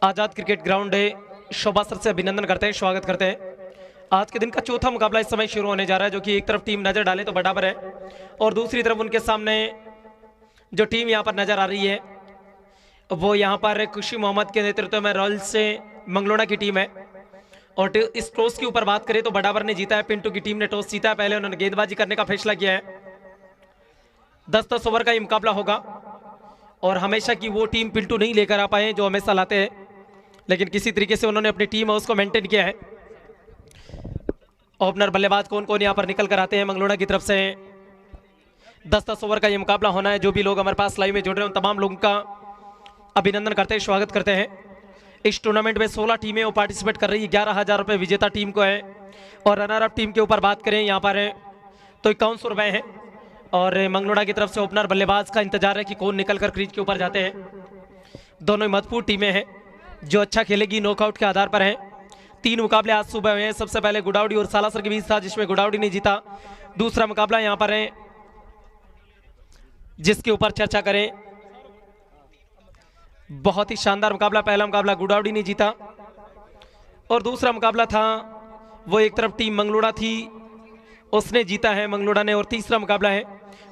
आज़ाद cricket ground शोभा sir से अभिनंदन करते हैं, स्वागत करते हैं। आज के दिन का चौथा मुकाबला इस समय शुरू होने जा रहा है, जो कि एक तरफ टीम नजर डाले तो बराबर है और दूसरी तरफ उनके सामने जो टीम यहां पर नजर आ रही है वो यहां पर खुशी मोहम्मद के नेतृत्व में रॉयल्स से मंगलोना की टीम है। और इस टॉस के ऊपर बात करें तो बराबर ने जीता है, पिंटू की टीम ने टॉस जीता है, पहले उन्होंने गेंदबाजी करने का फैसला किया है। 10-10 ओवर का ये मुकाबला होगा और हमेशा की वो टीम पिंटू नहीं लेकर आ पाए जो हमेशा लाते हैं, लेकिन किसी तरीके से उन्होंने अपनी टीम है उसको मेंटेन किया है। ओपनर बल्लेबाज कौन कौन यहां पर निकल कर आते हैं मंगलोना की तरफ से। 10-10 ओवर का ये मुकाबला होना है। जो भी लोग हमारे पास लाइव में जुड़ रहे हैं उन तमाम लोगों का अभिनंदन करते हैं, स्वागत करते हैं। इस टूर्नामेंट में 16 टीमें वो पार्टिसिपेट कर रही है। 11,000 रुपये विजेता टीम को है और रनर अप टीम के ऊपर बात करें यहाँ पर तो 5100 रुपये हैं। और मंगलोना की तरफ से ओपनर बल्लेबाज का इंतजार है कि कौन निकलकर क्रीज के ऊपर जाते हैं। दोनों ही महत्वपूर्ण टीमें हैं, जो अच्छा खेलेगी नॉकआउट के आधार पर है। 3 मुकाबले आज सुबह हुए हैं। सबसे पहले गुडावड़ी और सालासर के बीच था, जिसमें गुडावड़ी ने जीता। दूसरा मुकाबला यहाँ पर है जिसके ऊपर चर्चा करें, बहुत ही शानदार मुकाबला। पहला मुकाबला गुडावड़ी ने जीता और दूसरा मुकाबला था वो एक तरफ टीम मंगलोड़ा थी, उसने जीता है मंगलोड़ा ने। और तीसरा मुकाबला है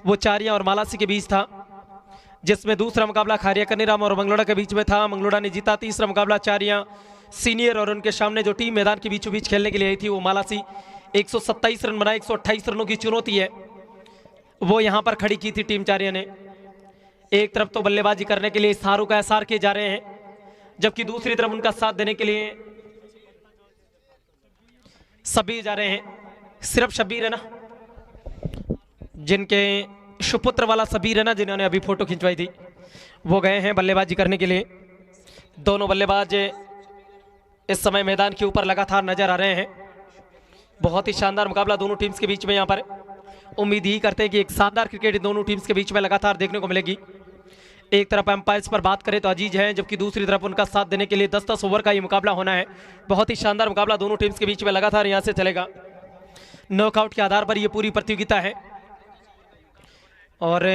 वो चारिया और मालासी के बीच था, जिसमें दूसरा मुकाबला खारिया कनीराम और मंगलोड़ा के बीच में था, मंगलोड़ा ने जीता। तीसरा मुकाबला चारिया सीनियर और उनके सामने जो टीम मैदान के बीचों बीच खेलने के लिए आई थी वो मालासी। 127 रन बनाए, 128 रनों की चुनौती है वो यहां पर खड़ी की थी टीम चारिया ने। एक तरफ तो बल्लेबाजी करने के लिए शाहरुख एसआर के जा रहे हैं, जबकि दूसरी तरफ उनका साथ देने के लिए शब्बीर जा रहे हैं। सिर्फ शब्बीर है ना, जिनके सुपुत्र वाला शब्बीर है ना, जिन्होंने अभी फोटो खिंचवाई थी, वो गए हैं बल्लेबाजी करने के लिए। दोनों बल्लेबाज इस समय मैदान के ऊपर लगातार नजर आ रहे हैं। बहुत ही शानदार मुकाबला दोनों टीम्स के बीच में यहाँ पर। उम्मीद ही करते हैं कि एक शानदार क्रिकेट दोनों टीम्स के बीच में लगातार देखने को मिलेगी। एक तरफ एम्पायर्स पर बात करें तो अजीज हैं, जबकि दूसरी तरफ उनका साथ देने के लिए 10-10 ओवर का ये मुकाबला होना है। बहुत ही शानदार मुकाबला दोनों टीम्स के बीच में लगातार यहाँ से चलेगा। नॉकआउट के आधार पर यह पूरी प्रतियोगिता है और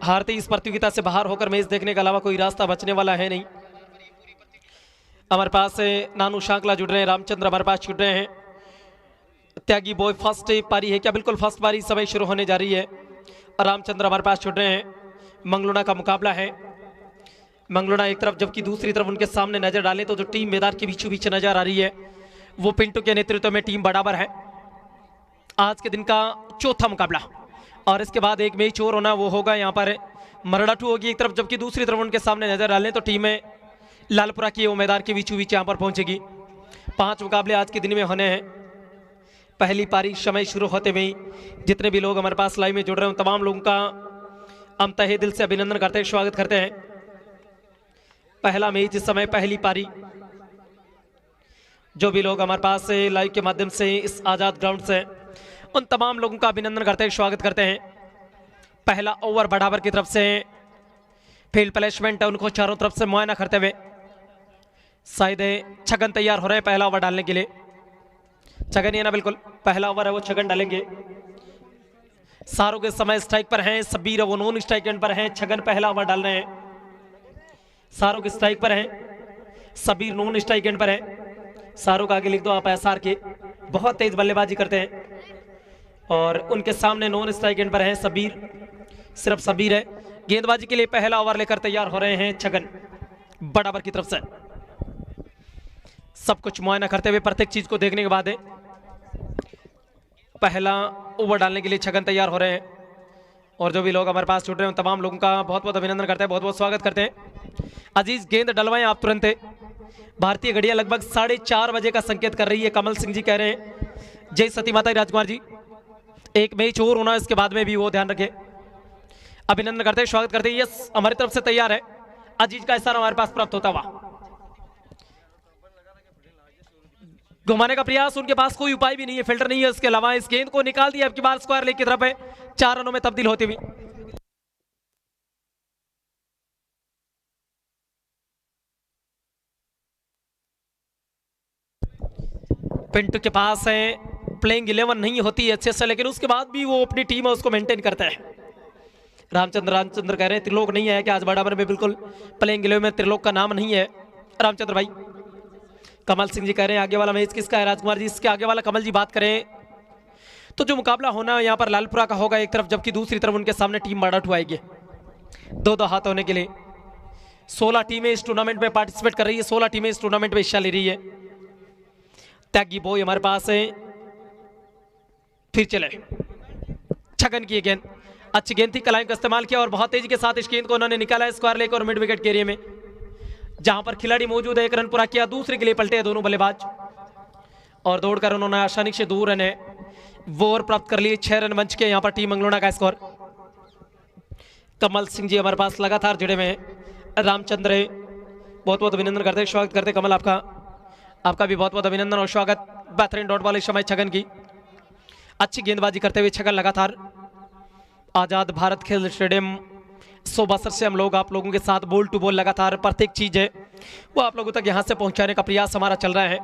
हारते इस प्रतियोगिता से बाहर होकर मैच देखने के अलावा कोई रास्ता बचने वाला है नहीं। हमारे पास नानू शांकला जुड़ रहे हैं, रामचंद्र हमारे पास जुड़ रहे हैं। त्यागी बॉय फर्स्ट पारी है क्या? बिल्कुल फर्स्ट पारी समय शुरू होने जा रही है। रामचंद्र हमारे पास जुड़ रहे हैं। मंगलोना का मुकाबला है। मंगलोना एक तरफ, जबकि दूसरी तरफ उनके सामने नजर डालें तो जो टीम मैदान के बीचों बीच नजर आ रही है वो पिंटू के नेतृत्व में टीम बराबर है। आज के दिन का चौथा मुकाबला और इसके बाद एक मैच और होना, वो होगा यहाँ पर मरडाटू होगी एक तरफ, जबकि दूसरी तरफ उनके सामने नजर डालें तो टीमें लालपुरा की वो मैदान के बीचों बीच यहाँ पर पहुंचेगी। 5 मुकाबले आज के दिन में होने हैं। पहली पारी समय शुरू होते हुए जितने भी लोग हमारे पास लाइव में जुड़ रहे हैं उन तमाम लोगों का हम तहे दिल से अभिनंदन करते हैं, स्वागत करते हैं। पहला मैच इस समय, पहली पारी। जो भी लोग हमारे पास लाइव के माध्यम से इस आजाद ग्राउंड से उन तमाम लोगों का अभिनंदन करते हैं, स्वागत करते हैं। पहला ओवर बराबर की तरफ से फील्ड प्लेसमेंट है, उनको चारों तरफ से मुआयना करते हुए शायद छगन तैयार हो रहे हैं पहला ओवर डालने के लिए। छगन ही है ना, बिल्कुल पहला ओवर है वो छगन डालेंगे। शाहरुख के समय स्ट्राइक पर हैं, शब्बीर वो नॉन स्ट्राइक एंड पर हैं। छगन पहला ओवर डाल रहे हैं। शाहरुख स्ट्राइक पर हैं, शब्बीर नॉन स्ट्राइक एंड पर है। शाहरुख आगे लिख दो आप एसआर के, बहुत तेज बल्लेबाजी करते हैं और उनके सामने नॉन स्ट्राइक एंड पर है शब्बीर, सिर्फ शब्बीर है। गेंदबाजी के लिए पहला ओवर लेकर तैयार हो रहे हैं छगन बराबर की तरफ से। सब कुछ मुआयना करते हुए प्रत्येक चीज को देखने के बाद पहला ओवर डालने के लिए छगन तैयार हो रहे हैं। और जो भी लोग हमारे पास जुड़ रहे हैं उन तमाम लोगों का बहुत बहुत अभिनंदन करते हैं, बहुत बहुत स्वागत करते हैं। अजीज गेंद डलवाएं आप तुरंत। भारतीय घड़ियां लगभग 4:30 बजे का संकेत कर रही है। कमल सिंह जी कह रहे हैं जय सती माता राजकुमार जी, एक मैच और होना इसके बाद में भी वो ध्यान रखें। अभिनंदन करते हैं, स्वागत करते हैं। यस, हमारी तरफ से तैयार है। अजीज का इशारा हमारे पास प्राप्त होता हुआ घुमाने का प्रयास, उनके पास कोई उपाय भी नहीं है, फिल्टर नहीं है इसके अलावा। इस गेंद को निकाल दिया, अब की बार स्क्वायर लेग की तरफ है। 4 रनों में तब्दील होती हुई पिंटू के पास है। प्लेइंग 11 नहीं होती है अच्छे से, लेकिन उसके बाद भी वो अपनी टीम है उसको मेंटेन करता है। रामचंद्र कह रहे हैं त्रिलोक नहीं है कि आज बराबर में बिल्कुल प्लेइंग गिलोय में त्रिलोक का नाम नहीं है रामचंद्र भाई। कमल सिंह जी कह रहे हैं आगे वाला मैच किसका है राजकुमार जी, इसके आगे वाला कमल जी बात करें तो जो मुकाबला होना यहाँ पर लालपुरा का होगा एक तरफ, जबकि दूसरी तरफ उनके सामने टीम मराठू आएगी। दो हाथ होने के लिए 16 टीमें इस टूर्नामेंट में पार्टिसिपेट कर रही है, 16 टीमें इस टूर्नामेंट में हिस्सा ले रही है। त्यागी बॉय हमारे पास है, फिर चले छगन की गेंद, अच्छी गेंद थी, कलाइम का इस्तेमाल किया और बहुत तेजी के साथ इस गेंद को उन्होंने निकाला स्क्वायर लेकर और मिड विकेट के एरिया में जहां पर खिलाड़ी मौजूद है। एक रन पूरा किया, दूसरे के लिए पलटे दोनों बल्लेबाज और दौड़कर उन्होंने आसानी से 2 रन है वो और प्राप्त कर लिए। 6 रन मंच के यहाँ पर टीम मंगलोना का स्कोर। कमल सिंह जी हमारे पास लगातार जुड़े हुए हैं। रामचंद्र बहुत बहुत अभिनंदन करते, स्वागत करते कमल आपका भी बहुत बहुत अभिनंदन और स्वागत। बेहतरीन डॉट बॉल इस समय छगन की, अच्छी गेंदबाजी करते हुए छगन लगातार। आजाद भारत खेल स्टेडियम 100 बसर से हम लोग आप लोगों के साथ बॉल टू बॉल लगातार प्रत्येक चीज है वो आप लोगों तक यहां से पहुंचाने का प्रयास हमारा चल रहा है।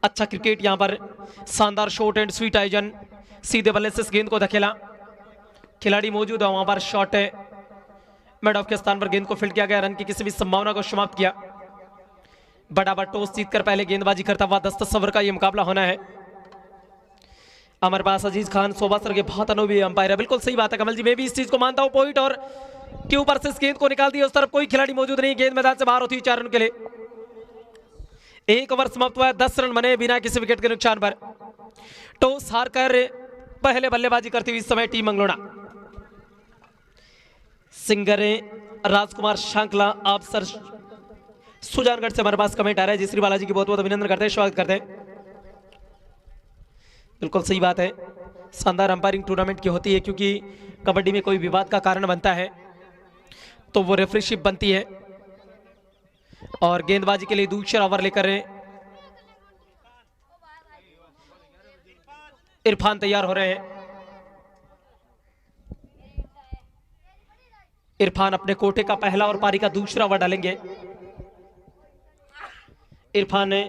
अच्छा क्रिकेट यहां पर, शानदार शॉट एंड स्वीट आयोजन, सीधे बल्ले से इस गेंद को धकेला, खिलाड़ी मौजूद है वहां पर, शॉट है मिड ऑफ के स्थान पर गेंद को फील्ड किया गया, रन की किसी भी संभावना को समाप्त किया। बड़ा टॉस जीतकर पहले गेंदबाजी करता हुआ 10 ओवर का यह मुकाबला होना है। हमारे पास अजीज खान सोबासर के बहुत अनुभवी अंपायर है। बिल्कुल सही बात है कमल जी, मैं भी इस चीज को मानता हूं। पॉइंट और के ऊपर से इस गेंद को निकाल दिया, उस तरफ कोई खिलाड़ी मौजूद नहीं, गेंद मैदान से बाहर होती है 4 रन के लिए। 1 ओवर समाप्त हुआ है, 10 रन बने बिना किसी विकेट के नुकसान पर। टॉस हार कर पहले बल्लेबाजी करती हुई इस समय टीम मंगलोना। सिंगर राजकुमार शांकला आप सर सुजानगढ़ से हमारे पास कमेंट आ रहा है, जिसरी बालाजी की बहुत बहुत अभिनंदन करते हैं, स्वागत करते हैं। बिल्कुल सही बात है, शानदार अंपायरिंग टूर्नामेंट की होती है क्योंकि कबड्डी में कोई विवाद का कारण बनता है तो वो रेफरीशिप बनती है। और गेंदबाजी के लिए दूसरा ओवर लेकर इरफान तैयार हो रहे हैं। इरफान अपने कोटे का पहला और पारी का दूसरा ओवर डालेंगे। इरफान ने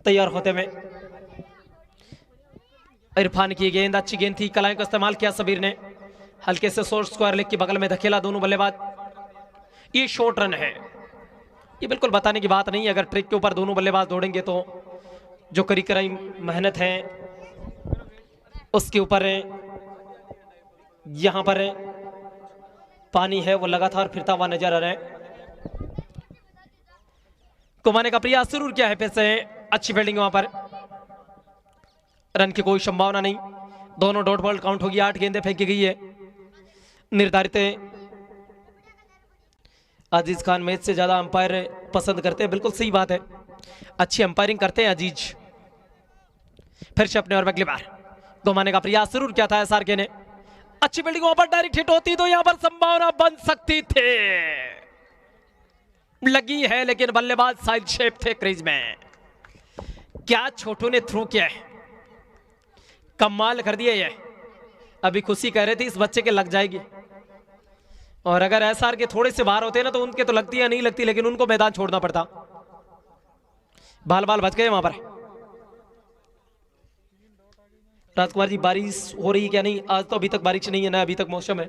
तैयार होते में, इरफान की गेंद अच्छी गेंद थी, कलाई का इस्तेमाल किया सबीर ने, हल्के से शॉर्ट स्क्वायर लेग की बगल में धकेला दोनों बल्लेबाज। ये शॉर्ट रन है, ये बिल्कुल बताने की बात नहीं है। अगर ट्रिक के ऊपर दोनों बल्लेबाज दौड़ेंगे तो जो करी कराई मेहनत है उसके ऊपर यहां पर पानी है वो लगातार फिरता हुआ नजर आ रहा है। घुमाने का प्रयास जरूर किया है, फिर से अच्छी फील्डिंग वहां पर, रन की कोई संभावना नहीं। दोनों डॉट बॉल काउंट होगी, 8 गेंदें फेंकी गई है निर्धारित। अजीज खान मैच से ज्यादा अंपायर पसंद करते हैं, बिल्कुल सही बात है, अच्छी अंपायरिंग करते हैं अजीज। फिर से अपने और अगली बार घुमाने का प्रयास जरूर किया था एसआरके ने, अच्छी फील्डिंग वहां पर, डायरेक्ट हिट होती तो यहां पर संभावना बन सकती थी, लगी है लेकिन बल्लेबाज साइड शेप थे क्रीज में। क्या छोटू ने थ्रू किया है, कमाल कर दिया ये। अभी खुशी कह रहे थे इस बच्चे के लग जाएगी, और अगर एसआर के थोड़े से बाहर होते ना तो उनके तो लगती या नहीं लगती, लेकिन उनको मैदान छोड़ना पड़ता। बाल बाल बच गए वहां पर। राजकुमार जी बारिश हो रही है क्या? नहीं, आज तो अभी तक बारिश नहीं है ना, अभी तक मौसम है,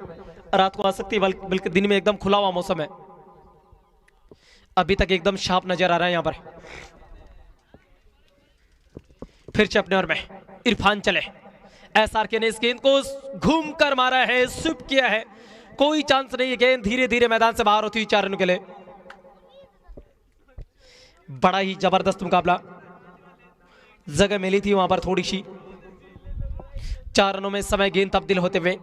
रात को आ सकती है, बल्कि दिन में एकदम खुला हुआ मौसम है। अभी तक एकदम शार्प नजर आ रहा है यहां पर। फिर से अपने और में इरफान चले, एसआरके ने इस गेंद को घूम कर मारा है, स्विप किया है, कोई चांस नहीं है, गेंद धीरे धीरे मैदान से बाहर होती हुई 4 रन के लिए। बड़ा ही जबरदस्त मुकाबला, जगह मिली थी वहां पर थोड़ी सी। 4 रनों में इस समय गेंद तब्दील होते हुए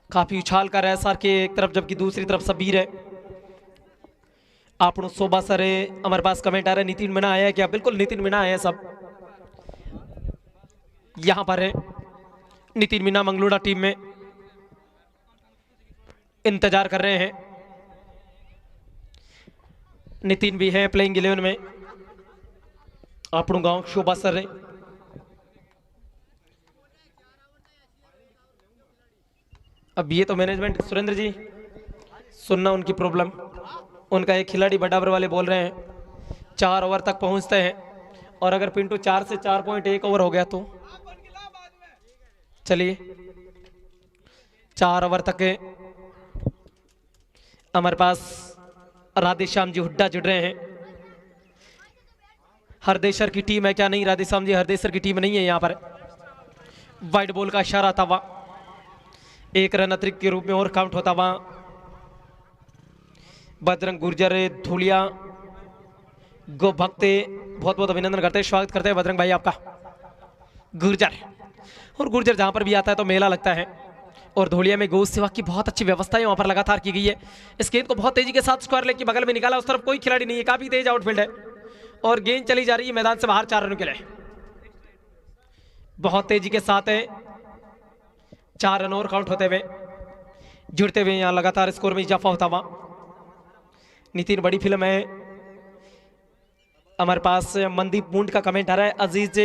काफी उछाल कर एसआरके एक तरफ जबकि दूसरी तरफ सबीर है। आप सोबा सर हमारे पास कमेंट आ रहा है, नितिन मीणा आया है क्या? बिल्कुल नितिन मीणा आया है, सब यहां पर है। नितिन मीणा मंगलोड़ा टीम में इंतजार कर रहे हैं। नितिन भी है प्लेइंग 11 में। आपणो गांव शोभा सर है। अब ये तो मैनेजमेंट सुरेंद्र जी सुनना उनकी प्रॉब्लम। उनका एक खिलाड़ी बराबर वाले बोल रहे हैं 4 ओवर तक पहुंचते हैं, और अगर पिंटू 4 से 4.1 ओवर हो गया तो चलिए 4 ओवर तक हमारे पास राधेश्याम जी हुड्डा जुड़ रहे हैं। हरदेसर की टीम है क्या? नहीं राधेश्याम जी हरदेसर की टीम नहीं है। यहाँ पर वाइड बॉल का इशारा था, वहां 1 रन अतिरिक्त के रूप में और काउंट होता। वहां बजरंग गुर्जर धूलिया गो भक्ते बहुत बहुत अभिनंदन करते हैं, स्वागत करते हैं बजरंग भाई आपका। गुर्जर और गुर्जर जहां पर भी आता है तो मेला लगता है। और धोलिया में गौ सेवा की बहुत अच्छी व्यवस्था है, वहां पर लगातार की गई है। इस गेंद को बहुत तेजी के साथ स्क्वायर लेग के बगल में निकाला, उस तरफ कोई खिलाड़ी नहीं है, काफी तेज आउटफील्ड है और गेंद चली जा रही है मैदान से बाहर 4 रनों के लिए। बहुत तेजी के साथ है, 4 रन और काउंट होते हुए जुड़ते हुए यहां लगातार स्कोर में इजाफा होता हुआ। नितिन बड़ी फिल्म है, हमारे पास मनदीप मुंड का कमेंट आ रहा है। अजीज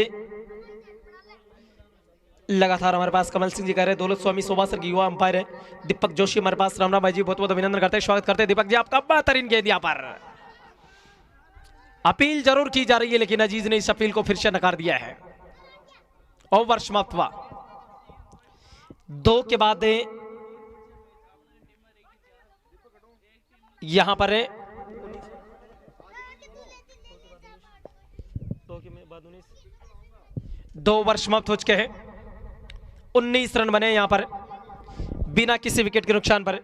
लगातार हमारे पास कमल सिंह जी कह रहे हैं। दौलत स्वामी शोभा सर की युवा अंपायर है। दीपक जोशी हमारे पास, राम भाई जी बहुत बहुत अभिनंदन करते हैं, स्वागत करते हैं दीपक जी आपका। बेहतरीन गेंद यहाँ पर अपील जरूर की जा रही है लेकिन अजीज ने इस अपील को फिर से नकार दिया है। ओवर समाप्त हुआ 2 के बाद यहां पर 2 ओवर समाप्त हो चुके हैं। 19 रन बने यहां पर बिना किसी विकेट के नुकसान पर।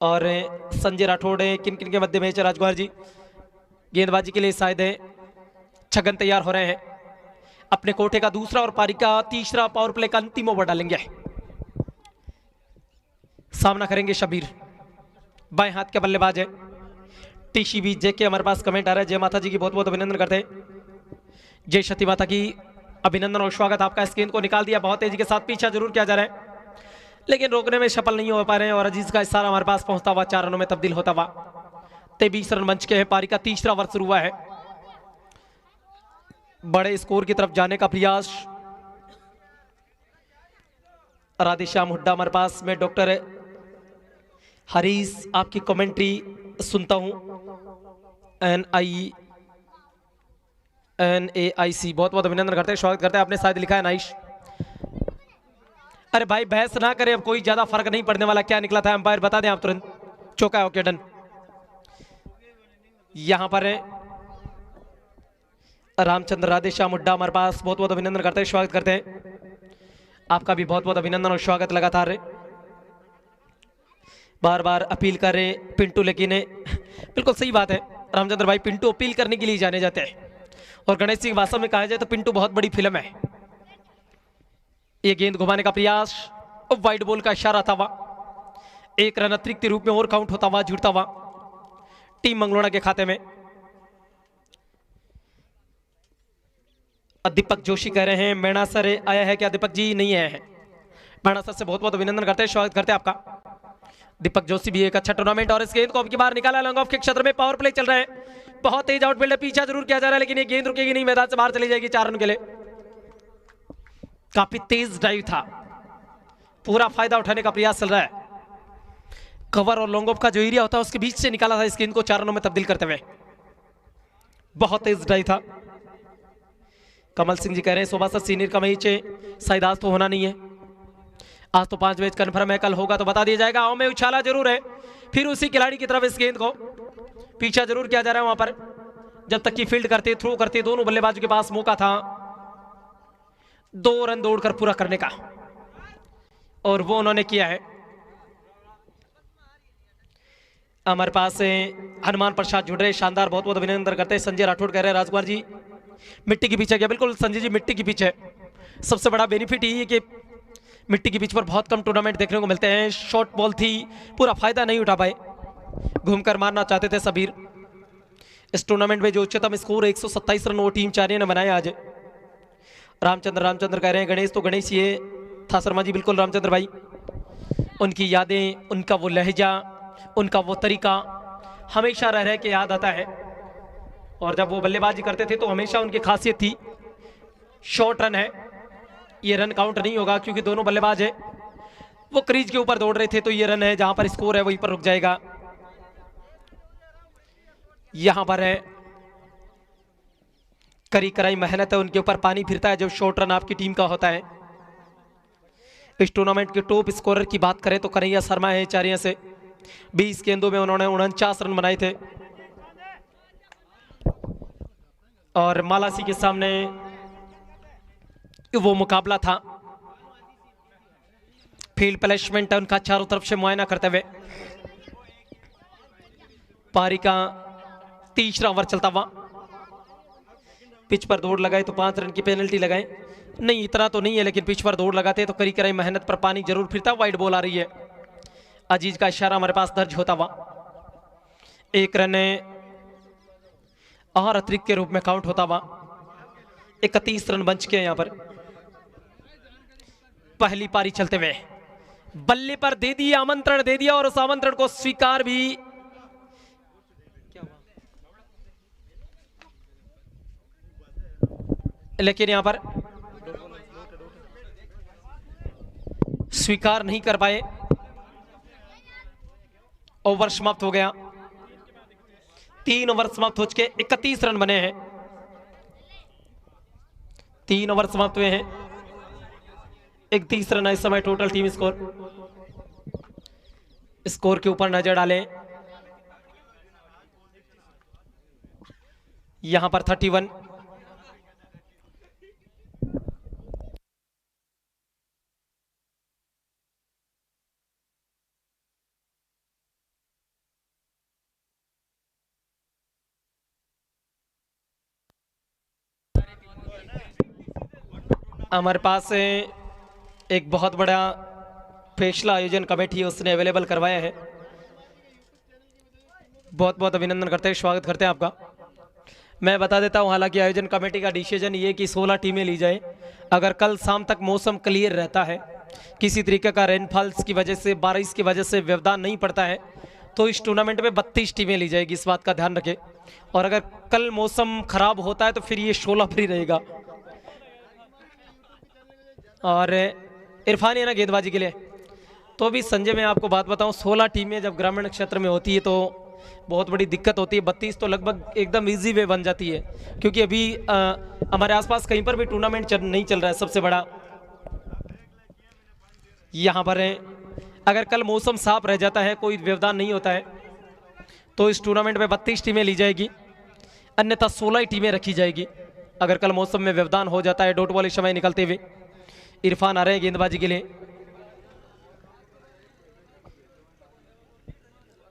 और संजय राठौड़ किन किन के मध्य में राजकुमार जी गेंदबाजी के लिए शायद छगन तैयार हो रहे हैं। अपने कोटे का दूसरा और पारी का तीसरा पावर प्ले का अंतिम ओवर डालेंगे। सामना करेंगे शबीर, बाएं हाथ के बल्लेबाज है। टीसीबी जेके हमारे पास कमेंट आ रहा है। जय माता जी की बहुत बहुत अभिनंदन करते हैं। जय सती माता की अभिनंदन और स्वागत आपका। इस गेंद को निकाल दिया, बहुत तेजी के साथ पीछा जरूर किया जा रहा है लेकिन रोकने में सफल नहीं हो पा रहे हैं। और अजीज का इशारा हमारे पास पहुंचता हुआ 4 रनों में तब्दील होता हुआ। 23 रन बच के हैं, पारी का तीसरा ओवर शुरू हुआ है। बड़े स्कोर की तरफ जाने का प्रयास। राधेश्याम हुड्डा हमारे पास में। डॉक्टर हरीश आपकी कमेंट्री सुनता हूं। NAIC बहुत बहुत अभिनंदन करते हैं, स्वागत करते हैं। आपने शायद लिखा है नाइश। अरे भाई बहस ना करें, अब कोई ज्यादा फर्क नहीं पड़ने वाला। क्या निकला था अंपायर बता दें आप तुरंत। चौका ओके डन। यहां पर रामचंद्र राधेश्याम हुड्डा हमारे पास बहुत बहुत अभिनंदन करते हैं, स्वागत करते हैं आपका भी। बहुत बहुत अभिनंदन और स्वागत लगातार। बार बार अपील कर रहे पिंटू, लेकिन बिल्कुल सही बात है रामचंद्र भाई, पिंटू अपील करने के लिए जाने जाते हैं। और गणेश सिंह भाषा में कहा जाए तो पिंटू बहुत बड़ी फिल्म है। ये गेंद घुमाने का प्रयास और वाइड बॉल का इशारा था, वहां 1 रन अतिरिक्त के रूप में और काउंट होता हुआ, जुड़ता हुआ टीम मंगलोड़ा के खाते में। दीपक जोशी कह रहे हैं मैणा सर आया है क्या? दीपक जी नहीं आया है। मैणा सर से बहुत बहुत अभिनंदन करते हैं, स्वागत करते हैं आपका। दीपक जोशी भी एक अच्छा टूर्नामेंट। और इस गेंद को अब की बार निकाला, लॉन्ग ऑफ के क्षेत्र में पावर प्ले चल रहा है। बहुत तेज आउटफील्ड है, पीछा जरूर किया जा रहा है लेकिन ये गेंद रुकेगी नहीं, मैदान से बाहर चली जाएगी 4 रन के लिए। काफी तेज ड्राइव था, पूरा फायदा उठाने का प्रयास चल रहा है। कवर और लॉन्ग ऑफ का जो एरिया होता है उसके बीच से निकाला था इस गेंद को 4 रनों में तब्दील करते हुए। बहुत तेज ड्राइव था। कमल सिंह जी कह रहे हैं शोभा सर सीनियर का मैच शायद आज तो होना नहीं है। आज तो 5 मैच कन्फर्म है, कल होगा तो बता दिया जाएगा। आओ में उछाला जरूर है, फिर उसी खिलाड़ी की तरफ इस गेंद को पीछा जरूर किया जा रहा है। वहां पर जब तक कि फील्ड करते थ्रो करते दोनों बल्लेबाजों के पास मौका था 2 रन दौड़कर पूरा करने का, और वो उन्होंने किया है। हमारे पास हनुमान प्रसाद जुड़ रहे, शानदार, बहुत बहुत अभिनंदन करते हैं। संजय राठौड़ कह रहे हैं राजकुमार जी मिट्टी के पीछे गया। बिल्कुल संजय जी, मिट्टी के पीछे सबसे बड़ा बेनिफिट यही है कि मिट्टी के पिच पर बहुत कम टूर्नामेंट देखने को मिलते हैं। शॉर्ट बॉल थी, पूरा फायदा नहीं उठा पाए, घूमकर मारना चाहते थे सबीर। इस टूर्नामेंट में जो उच्चतम स्कोर 127 रन वो टीम चारिया ने बनाया आज। रामचंद्र कह रहे हैं गणेश तो गणेश ही था शर्मा जी। बिल्कुल रामचंद्र भाई, उनकी यादें, उनका वो लहजा, उनका वो तरीका हमेशा रह के याद आता है। और जब वो बल्लेबाजी करते थे तो हमेशा उनकी खासियत थी शॉर्ट रन है, ये रन काउंट नहीं होगा क्योंकि दोनों बल्लेबाज है वो क्रीज के ऊपर दौड़ रहे थे, तो ये रन है, जहां पर स्कोर है वहीं पर रुक जाएगा। यहां पर है करी कराई मेहनत है, उनके ऊपर पानी फिरता है जब शॉर्ट रन आपकी टीम का होता है। इस टूर्नामेंट के टॉप स्कोरर की बात करें तो कन्हैया शर्मा है चारिया से। 20 गेंदों में उन्होंने 49 रन बनाए थे और मालासी के सामने वो मुकाबला था। फील्ड प्लेसमेंट है उनका चारों तरफ से मुआयना करते हुए। पारी का तीसरा ओवर चलता हुआ, पिच पर दौड़ लगाए तो 5 रन की पेनल्टी लगाए, नहीं इतना तो नहीं है लेकिन पिच पर दौड़ लगाते तो करी कराई मेहनत पर पानी जरूर फिरता। वाइड बॉल आ रही है, अजीज का इशारा हमारे पास दर्ज होता हुआ। 1 रन और अतिरिक्त के रूप में काउंट होता हुआ। 31 रन बन चुके हैं यहां पर। पहली पारी चलते हुए बल्ले पर दे दिया, आमंत्रण दे दिया और उस आमंत्रण को स्वीकार भी लेकिन यहां पर स्वीकार नहीं कर पाए। ओवर समाप्त हो गया। 3 ओवर समाप्त हो चुके, 31 रन बने हैं। 3 ओवर समाप्त हुए हैं, 31 रन इस समय टोटल टीम स्कोर के ऊपर नजर डालें। यहां पर 31। हमारे पास एक बहुत बड़ा फैसला आयोजन कमेटी उसने अवेलेबल करवाया है। बहुत बहुत अभिनंदन करते हैं, स्वागत करते हैं आपका। मैं बता देता हूं, हालांकि आयोजन कमेटी का डिसीजन ये कि 16 टीमें ली जाए। अगर कल शाम तक मौसम क्लियर रहता है, किसी तरीके का रेनफॉल्स की वजह से, बारिश की वजह से व्यवधान नहीं पड़ता है, तो इस टूर्नामेंट में 32 टीमें ली जाएगी, इस बात का ध्यान रखें। और अगर कल मौसम खराब होता है तो फिर ये 16 फ्री रहेगा। और इरफान है ना गेंदबाजी के लिए। तो अभी संजय मैं आपको बात बताऊं, 16 टीमें जब ग्रामीण क्षेत्र में होती है तो बहुत बड़ी दिक्कत होती है। 32 तो लगभग एकदम इजी वे बन जाती है, क्योंकि अभी हमारे आसपास कहीं पर भी टूर्नामेंट नहीं चल रहा है। सबसे बड़ा यहाँ पर है, अगर कल मौसम साफ रह जाता है, कोई व्यवधान नहीं होता है, तो इस टूर्नामेंट में 32 टीमें ली जाएगी, अन्यथा 16 ही टीमें रखी जाएगी। अगर कल मौसम में व्यवधान हो जाता है। डॉट बॉल इस समय निकलते हुए इरफान आ रहे हैं गेंदबाजी के लिए।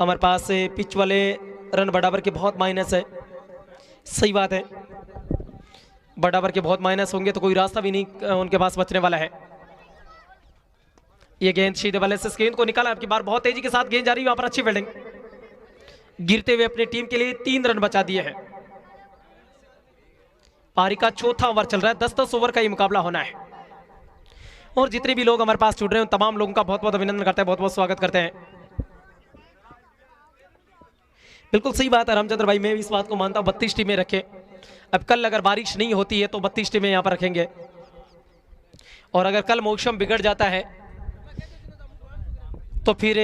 हमारे पास पिच वाले रन बराबर के बहुत माइनस है। सही बात है, बराबर के बहुत माइनस होंगे तो कोई रास्ता भी नहीं उनके पास बचने वाला है। ये गेंद सीधे बल्ले से गेंद को निकाला, आपकी बार बहुत तेजी के साथ गेंद जा रही है, वहां पर अच्छी फील्डिंग, गिरते हुए अपनी टीम के लिए 3 रन बचा दिए हैं। पारी का चौथा ओवर चल रहा है, 10-10 ओवर का ये मुकाबला होना है। और जितने भी लोग हमारे पास जुड़ रहे हैं तमाम लोगों का बहुत बहुत अभिनंदन करते हैं, बहुत बहुत स्वागत करते हैं। बिल्कुल सही बात है रामचंद्र भाई, मैं भी इस बात को मानता हूं, 32 टीमें रखें। अब कल अगर बारिश नहीं होती है तो 32 टीमें यहां पर रखेंगे, और अगर कल मौसम बिगड़ जाता है तो फिर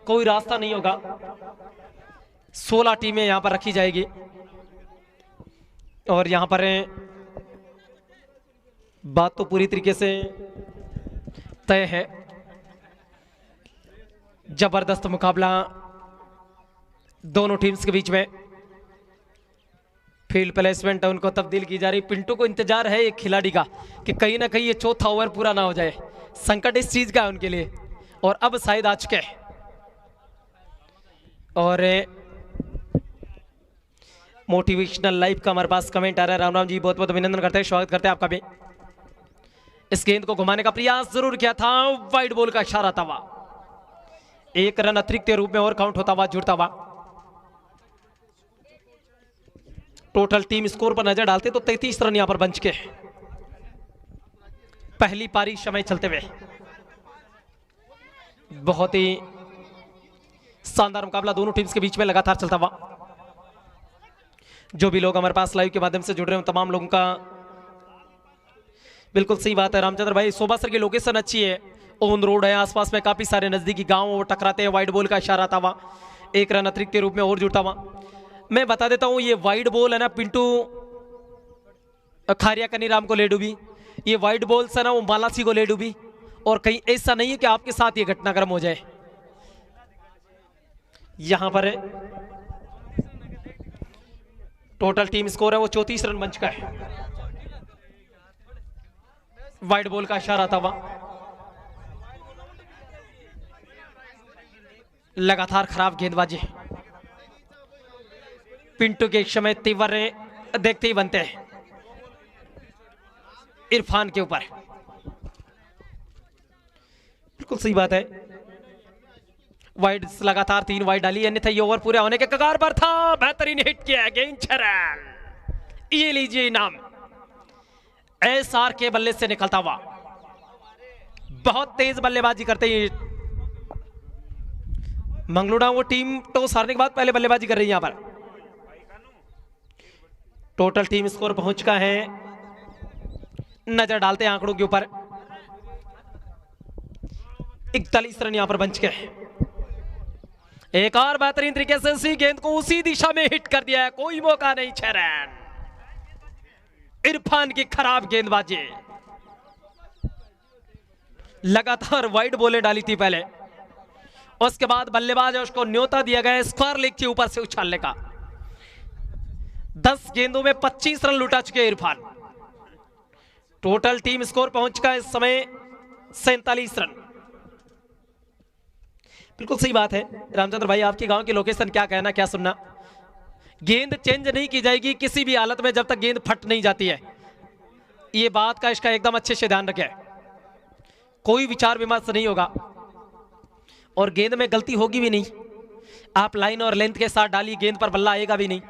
कोई रास्ता नहीं होगा, 16 टीमें यहां पर रखी जाएगी। और यहां पर बात तो पूरी तरीके से तय है, जबरदस्त मुकाबला दोनों टीम्स के बीच में। फील्ड प्लेसमेंट है उनको तब्दील की जा रही। पिंटू को इंतजार है एक खिलाड़ी का कि कहीं ना कहीं ये चौथा ओवर पूरा ना हो जाए, संकट इस चीज का है उनके लिए, और अब शायद आ चुके हैं। और मोटिवेशनल लाइफ का हमारे पास कमेंट आ रहा है। राम राम जी, बहुत बहुत अभिनंदन करते हैं, स्वागत करते हैं आपका भी। इस गेंद को घुमाने का प्रयास जरूर किया था, वाइड बॉल का इशारा था, 1 रन अतिरिक्त के रूप में और काउंट होता हुआ, जुड़ता हुआ। टोटल टीम स्कोर पर नजर डालते तो 33 रन यहां पर बन चुके हैं। पहली पारी समय चलते हुए बहुत ही शानदार मुकाबला दोनों टीम्स के बीच में लगातार चलता हुआ। जो भी लोग हमारे पास लाइव के माध्यम से जुड़ रहे हैं तमाम लोगों का बिल्कुल सही बात है रामचंद्र भाई, सोबासर की लोकेशन अच्छी है, ऑन रोड है, आसपास में काफी सारे नजदीकी गांव वो टकराते हैं। वाइड बॉल का इशारा था, 1 रन अतिरिक्त के रूप में और जुटा हुआ। मैं बता देता हूं, ये वाइड बॉल है ना पिंटू, खारिया कनीराम को ले डूबी। ये वाइट बॉल्स है ना, वो मालासी को ले डूबी। और कहीं ऐसा नहीं है कि आपके साथ ये घटनाक्रम हो जाए। यहां पर टोटल टीम स्कोर है वो 34 रन बन चुका है। वाइट बॉल का इशारा था वहां। लगातार खराब गेंदबाजी। पिंटू के एक समय तीव्र देखते ही बनते हैं इरफान के ऊपर। बिल्कुल सही बात है। वाइड लगातार 3 वाइड डाली, अन्यथा ये ओवर पूरे होने के कगार पर था। बेहतरीन हिट किया, गेंद 6 रन। ये लीजिए इनाम एसआर के बल्ले से निकलता हुआ। बहुत तेज बल्लेबाजी करते हैं मंगलूडा। वो टीम टॉस हारने के बाद पहले बल्लेबाजी कर रही है यहां पर। टोटल टीम स्कोर पहुंच चुका है, नजर डालते हैं आंकड़ों के ऊपर। 41 रन यहां पर बन चुके हैं। एक और बेहतरीन तरीके से इसी गेंद को उसी दिशा में हिट कर दिया है, कोई मौका नहीं। 6 रन। इरफान की खराब गेंदबाजी। लगातार वाइड बॉलें डाली थी पहले, उसके बाद बल्लेबाज है उसको न्योता दिया गया स्क्वायर लेग के ऊपर से उछालने का। 10 गेंदों में 25 रन लुटा चुके इरफान। टोटल टीम स्कोर पहुंच चुका है इस समय 47 रन। बिल्कुल सही बात है रामचंद्र भाई, आपके गांव की लोकेशन क्या कहना क्या सुनना। गेंद चेंज नहीं की जाएगी किसी भी हालत में जब तक गेंद फट नहीं जाती है। ये बात का इसका एकदम अच्छे से ध्यान रखें। कोई विचार विमर्श नहीं होगा और गेंद में गलती होगी भी नहीं। आप लाइन और लेंथ के साथ डालिए, गेंद पर बल्ला आएगा भी नहीं।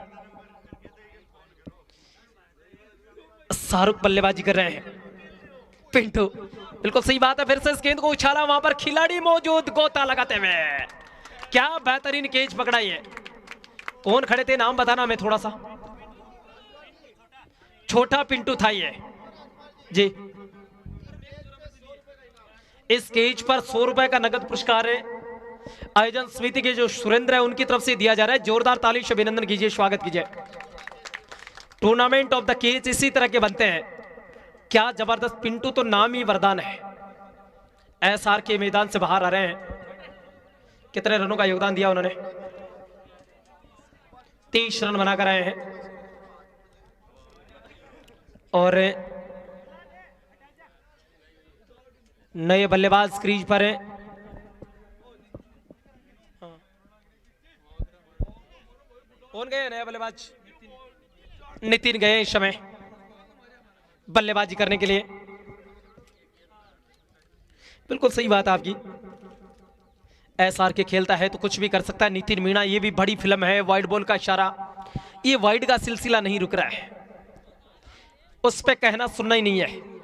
शाहरुख बल्लेबाजी कर रहे हैं। पिंटू बिल्कुल सही बात है, फिर से इस गेंद को उछाला, वहां पर खिलाड़ी मौजूद, गोता लगाते हुए। क्या बेहतरीन कैच पकड़ा ये। कौन खड़े थे, नाम बताना हमें थोड़ा सा। छोटा पिंटू था ये जी। इस कैच पर 100 रुपए का नगद पुरस्कार है आयोजन समिति के जो सुरेंद्र है उनकी तरफ से दिया जा रहा है। जोरदार ताली से अभिनंदन कीजिए, स्वागत कीजिए। टूर्नामेंट ऑफ द कैच इसी तरह के बनते हैं। क्या जबरदस्त, पिंटू तो नाम ही वरदान है। एसआर के मैदान से बाहर आ रहे हैं। कितने रनों का योगदान दिया उन्होंने, 30 रन बनाकर आए हैं। और नए बल्लेबाज क्रीज पर हैं। कौन गए नए बल्लेबाज? नितिन गए इस समय बल्लेबाजी करने के लिए। बिल्कुल सही बात आपकी। एसआर के खेलता है तो कुछ भी कर सकता है। नितिन मीणा, ये भी बड़ी फिल्म है। वाइड बॉल का इशारा, ये वाइड का सिलसिला नहीं रुक रहा है, उस पे कहना सुनना ही नहीं है।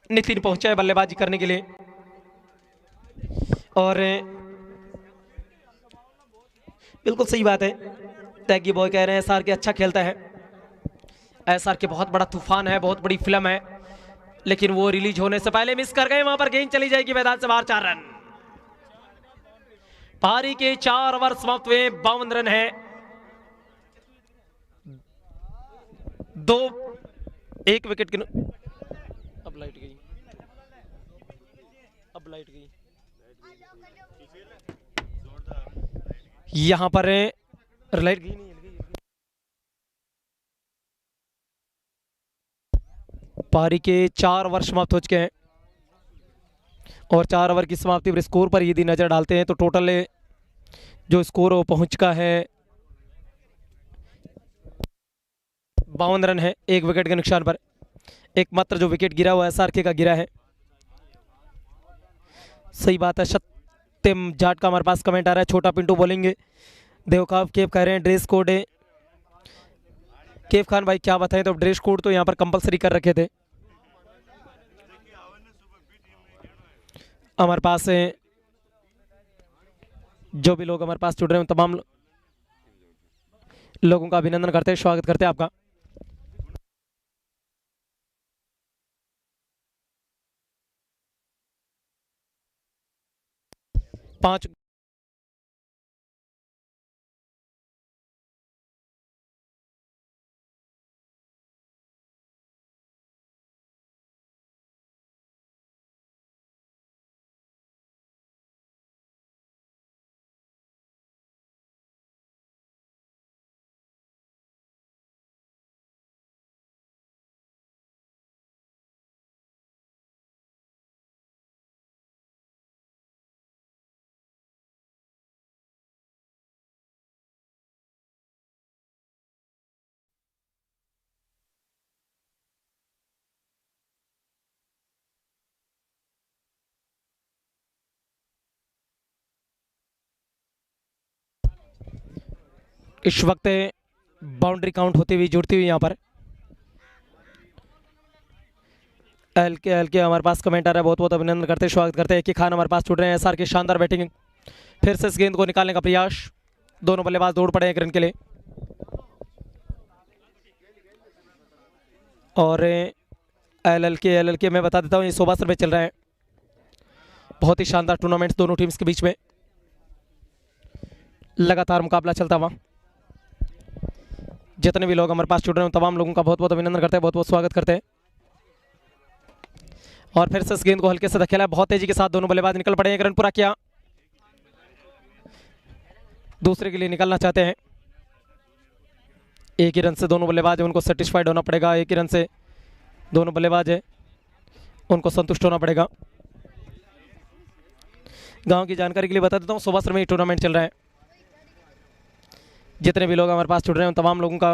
नितिन पहुंचा है बल्लेबाजी करने के लिए और बिल्कुल सही बात है। टैगी बॉय कह रहे हैं एसआर के अच्छा खेलता है। एसआर के बहुत बड़ा तूफान है, बहुत बड़ी फिल्म है, लेकिन वो रिलीज होने से पहले मिस कर गए। वहां पर गेंद चली जाएगी मैदान से बाहर। 4 रन। पारी के 4 ओवर समाप्त हुए, 52 रन है। 1 विकेट की। अब लाइट गई, अब लाइट गई। यहां पर लाइट गई नहीं। पारी के 4 ओवर समाप्त हो चुके हैं और 4 ओवर की समाप्ति पर स्कोर पर यदि नजर डालते हैं तो टोटल जो स्कोर वो पहुंच चुका है 52 रन है। 1 विकेट के नुकसान पर। एकमात्र जो विकेट गिरा हुआ एसआरके का गिरा है। सही बात है। सत्यम जाट का हमारे पास कमेंट आ रहा है, छोटा पिंटू बोलेंगे। देवकाव केप कह रहे हैं ड्रेस कोड है। केफ खान भाई क्या बताएं, तो ड्रेस कोड तो यहाँ पर कंपलसरी कर रखे थे। हमारे पास जो भी लोग हमारे पास जुड़ रहे हैं तमाम लोगों का अभिनंदन करते हैं, स्वागत करते हैं आपका। 5 इस वक्त बाउंड्री काउंट होती हुई जुड़ती हुई यहाँ पर एल के हमारे पास कमेंट आ रहा है, बहुत बहुत अभिनंदन करते हैं, स्वागत करते हैं। कि खान हमारे पास छूट रहे हैं। एसआर की शानदार बैटिंग, फिर से इस गेंद को निकालने का प्रयास, दोनों बल्लेबाज दौड़ पड़े एक रन के लिए। और एल के मैं बता देता हूँ, ये सोबासर में चल रहा है। बहुत ही शानदार टूर्नामेंट दोनों टीम्स के बीच में लगातार मुकाबला चलता हुआ। जितने भी लोग हमारे पास जुड़ रहे हैं तमाम लोगों का बहुत बहुत अभिनंदन करते हैं, बहुत बहुत स्वागत करते हैं। और फिर से इस गेंद को हल्के से धकेला, बहुत तेजी के साथ दोनों बल्लेबाज निकल पड़े, एक रन पूरा किया, दूसरे के लिए निकलना चाहते हैं। एक ही रन से दोनों बल्लेबाज हैं, उनको सेटिस्फाइड होना पड़ेगा। एक ही रन से दोनों बल्लेबाज हैं, उनको संतुष्ट होना पड़ेगा। गांव की जानकारी के लिए बता देता हूँ, सोबासर में टूर्नामेंट चल रहा है। जितने भी लोग हमारे पास जुड़ रहे हैं उन तमाम लोगों का।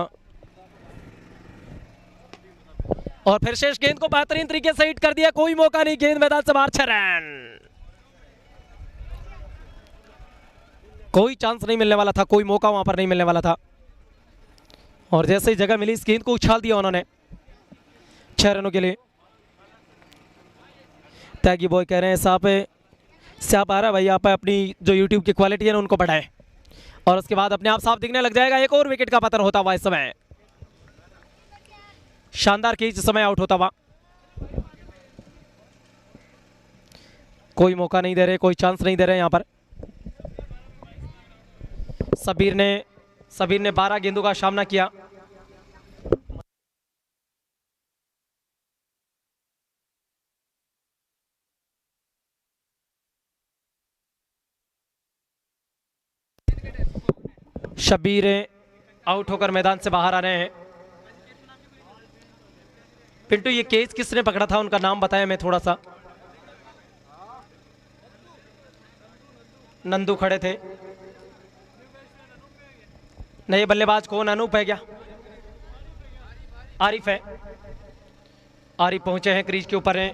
और फिर शेष गेंद को बेहतरीन तरीके से हिट कर दिया, कोई मौका नहीं, गेंद मैदान से बाहर, 6 रन। कोई चांस नहीं मिलने वाला था, कोई मौका वहां पर नहीं मिलने वाला था। और जैसे ही जगह मिली इस गेंद को उछाल दिया उन्होंने 6 रनों के लिए। त्यागी बॉय कह रहे हैं साहब आ रहा है भाई, आप अपनी जो यूट्यूब की क्वालिटी है ना उनको बढ़ाएं, और उसके बाद अपने आप साफ दिखने लग जाएगा। एक और विकेट का पतन होता हुआ इस समय, शानदार कैच इस समय आउट होता हुआ। कोई मौका नहीं दे रहे, कोई चांस नहीं दे रहे यहां पर। सबीर ने 12 गेंदों का सामना किया। शब्बीर आउट होकर मैदान से बाहर आ रहे हैं। पिंटू, ये केस किसने पकड़ा था, उनका नाम बताया मैं थोड़ा सा। नंदू खड़े थे। नए बल्लेबाज कौन, अनूप है क्या? आरिफ है। आरिफ पहुंचे हैं, क्रीज के ऊपर हैं।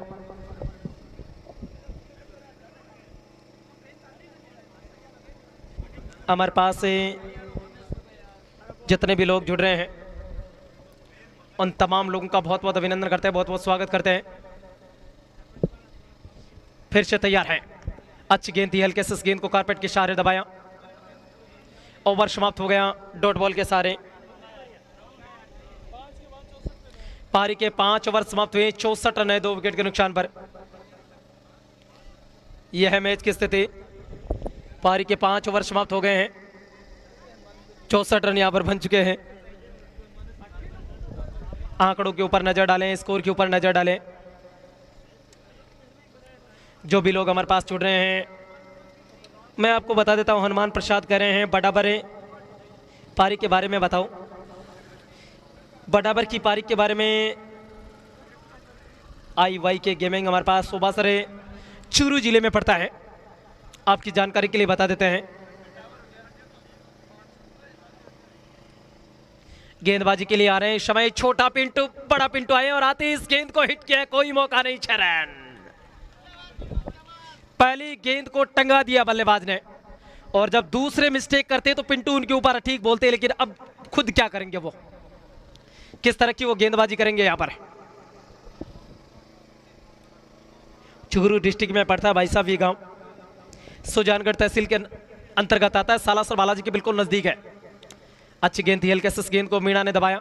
हमारे पास जितने भी लोग जुड़ रहे हैं उन तमाम लोगों का बहुत बहुत अभिनंदन करते हैं, बहुत बहुत स्वागत करते हैं। फिर से तैयार है, अच्छी गेंद थी, हल्के से इस गेंद को कारपेट के सहारे दबाया। ओवर समाप्त हो गया डॉट बॉल के सहारे। पारी के 5 ओवर समाप्त हुए, 64 रन है 2 विकेट के नुकसान पर। यह है मैच की स्थिति। पारी के 5 ओवर समाप्त हो गए हैं, 64 रन यहां पर बन चुके हैं। आंकड़ों के ऊपर नजर डालें, स्कोर के ऊपर नजर डालें। जो भी लोग हमारे पास जुड़ रहे हैं, मैं आपको बता देता हूं, हनुमान प्रसाद कह रहे हैं बड़ाबर पारी के बारे में बताओ। बड़ाबर की पारी के बारे में IY के गेमिंग हमारे पास सोबासर चूरू जिले में पड़ता है, आपकी जानकारी के लिए बता देते हैं। गेंदबाजी के लिए आ रहे हैं समय, छोटा पिंटू बड़ा पिंटू आए और आते इस गेंद को हिट किया, कोई मौका नहीं, 6 रन। पहली गेंद को टंगा दिया बल्लेबाज ने, और जब दूसरे मिस्टेक करते तो पिंटू उनके ऊपर ठीक बोलते, लेकिन अब खुद क्या करेंगे, वो किस तरह की वो गेंदबाजी करेंगे यहां पर। चूरू डिस्ट्रिक्ट में पड़ता है भाई साहब ये गांव, सुजानगढ़ तहसील के अंतर्गत आता है, सालासर बालाजी के बिल्कुल नजदीक है। अच्छी गेंद थी, हल्के से इस गेंद को मीणा ने दबाया,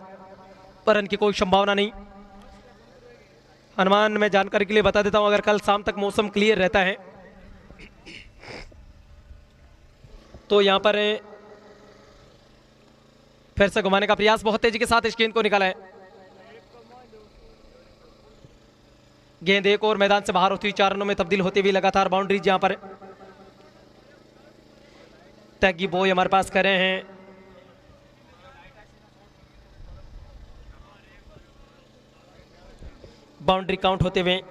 पर रन की कोई संभावना नहीं। हनुमान, मैं जानकारी के लिए बता देता हूं, अगर कल शाम तक मौसम क्लियर रहता है तो यहां पर फिर से घुमाने का प्रयास, बहुत तेजी के साथ इस गेंद को निकाला है। गेंद एक और मैदान से बाहर होती हुई 4 रनों में तब्दील होती हुई लगातार बाउंड्रीज यहां पर। टैगी बॉय हमारे पास कर रहे हैं, बाउंड्री काउंट होते हुए।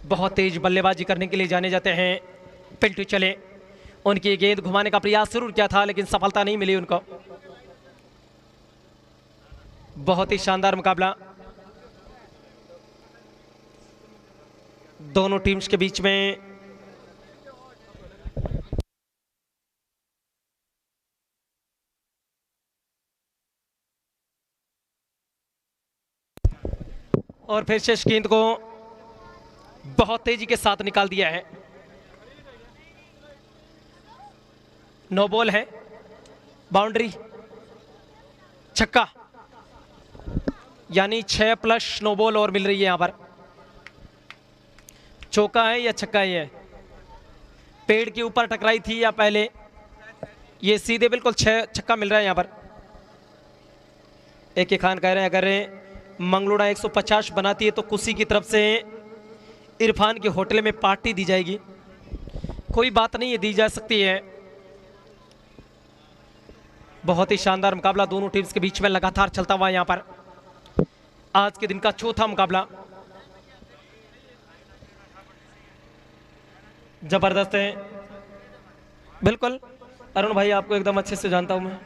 बहुत तेज बल्लेबाजी करने के लिए जाने जाते हैं पिंटू चले। उनकी गेंद घुमाने का प्रयास जरूर किया था, लेकिन सफलता नहीं मिली उनको। बहुत ही शानदार मुकाबला दोनों टीम्स के बीच में। और फिर से गेंद को बहुत तेजी के साथ निकाल दिया है। नो बॉल है, बाउंड्री, छक्का, यानी 6 प्लस नो बॉल और मिल रही है यहां पर। चौका है या छक्का है? पेड़ के ऊपर टकराई थी या पहले? ये सीधे बिल्कुल 6 छक्का मिल रहा है यहां पर। एक खान कह रहे हैं अगर मंगलोड़ा 150 बनाती है तो कुसी की तरफ से इरफान के होटल में पार्टी दी जाएगी। कोई बात नहीं है, दी जा सकती है। बहुत ही शानदार मुकाबला दोनों टीम्स के बीच में लगातार चलता हुआ यहां पर। आज के दिन का चौथा मुकाबला जबरदस्त है। बिल्कुल अरुण भाई, आपको एकदम अच्छे से जानता हूं मैं।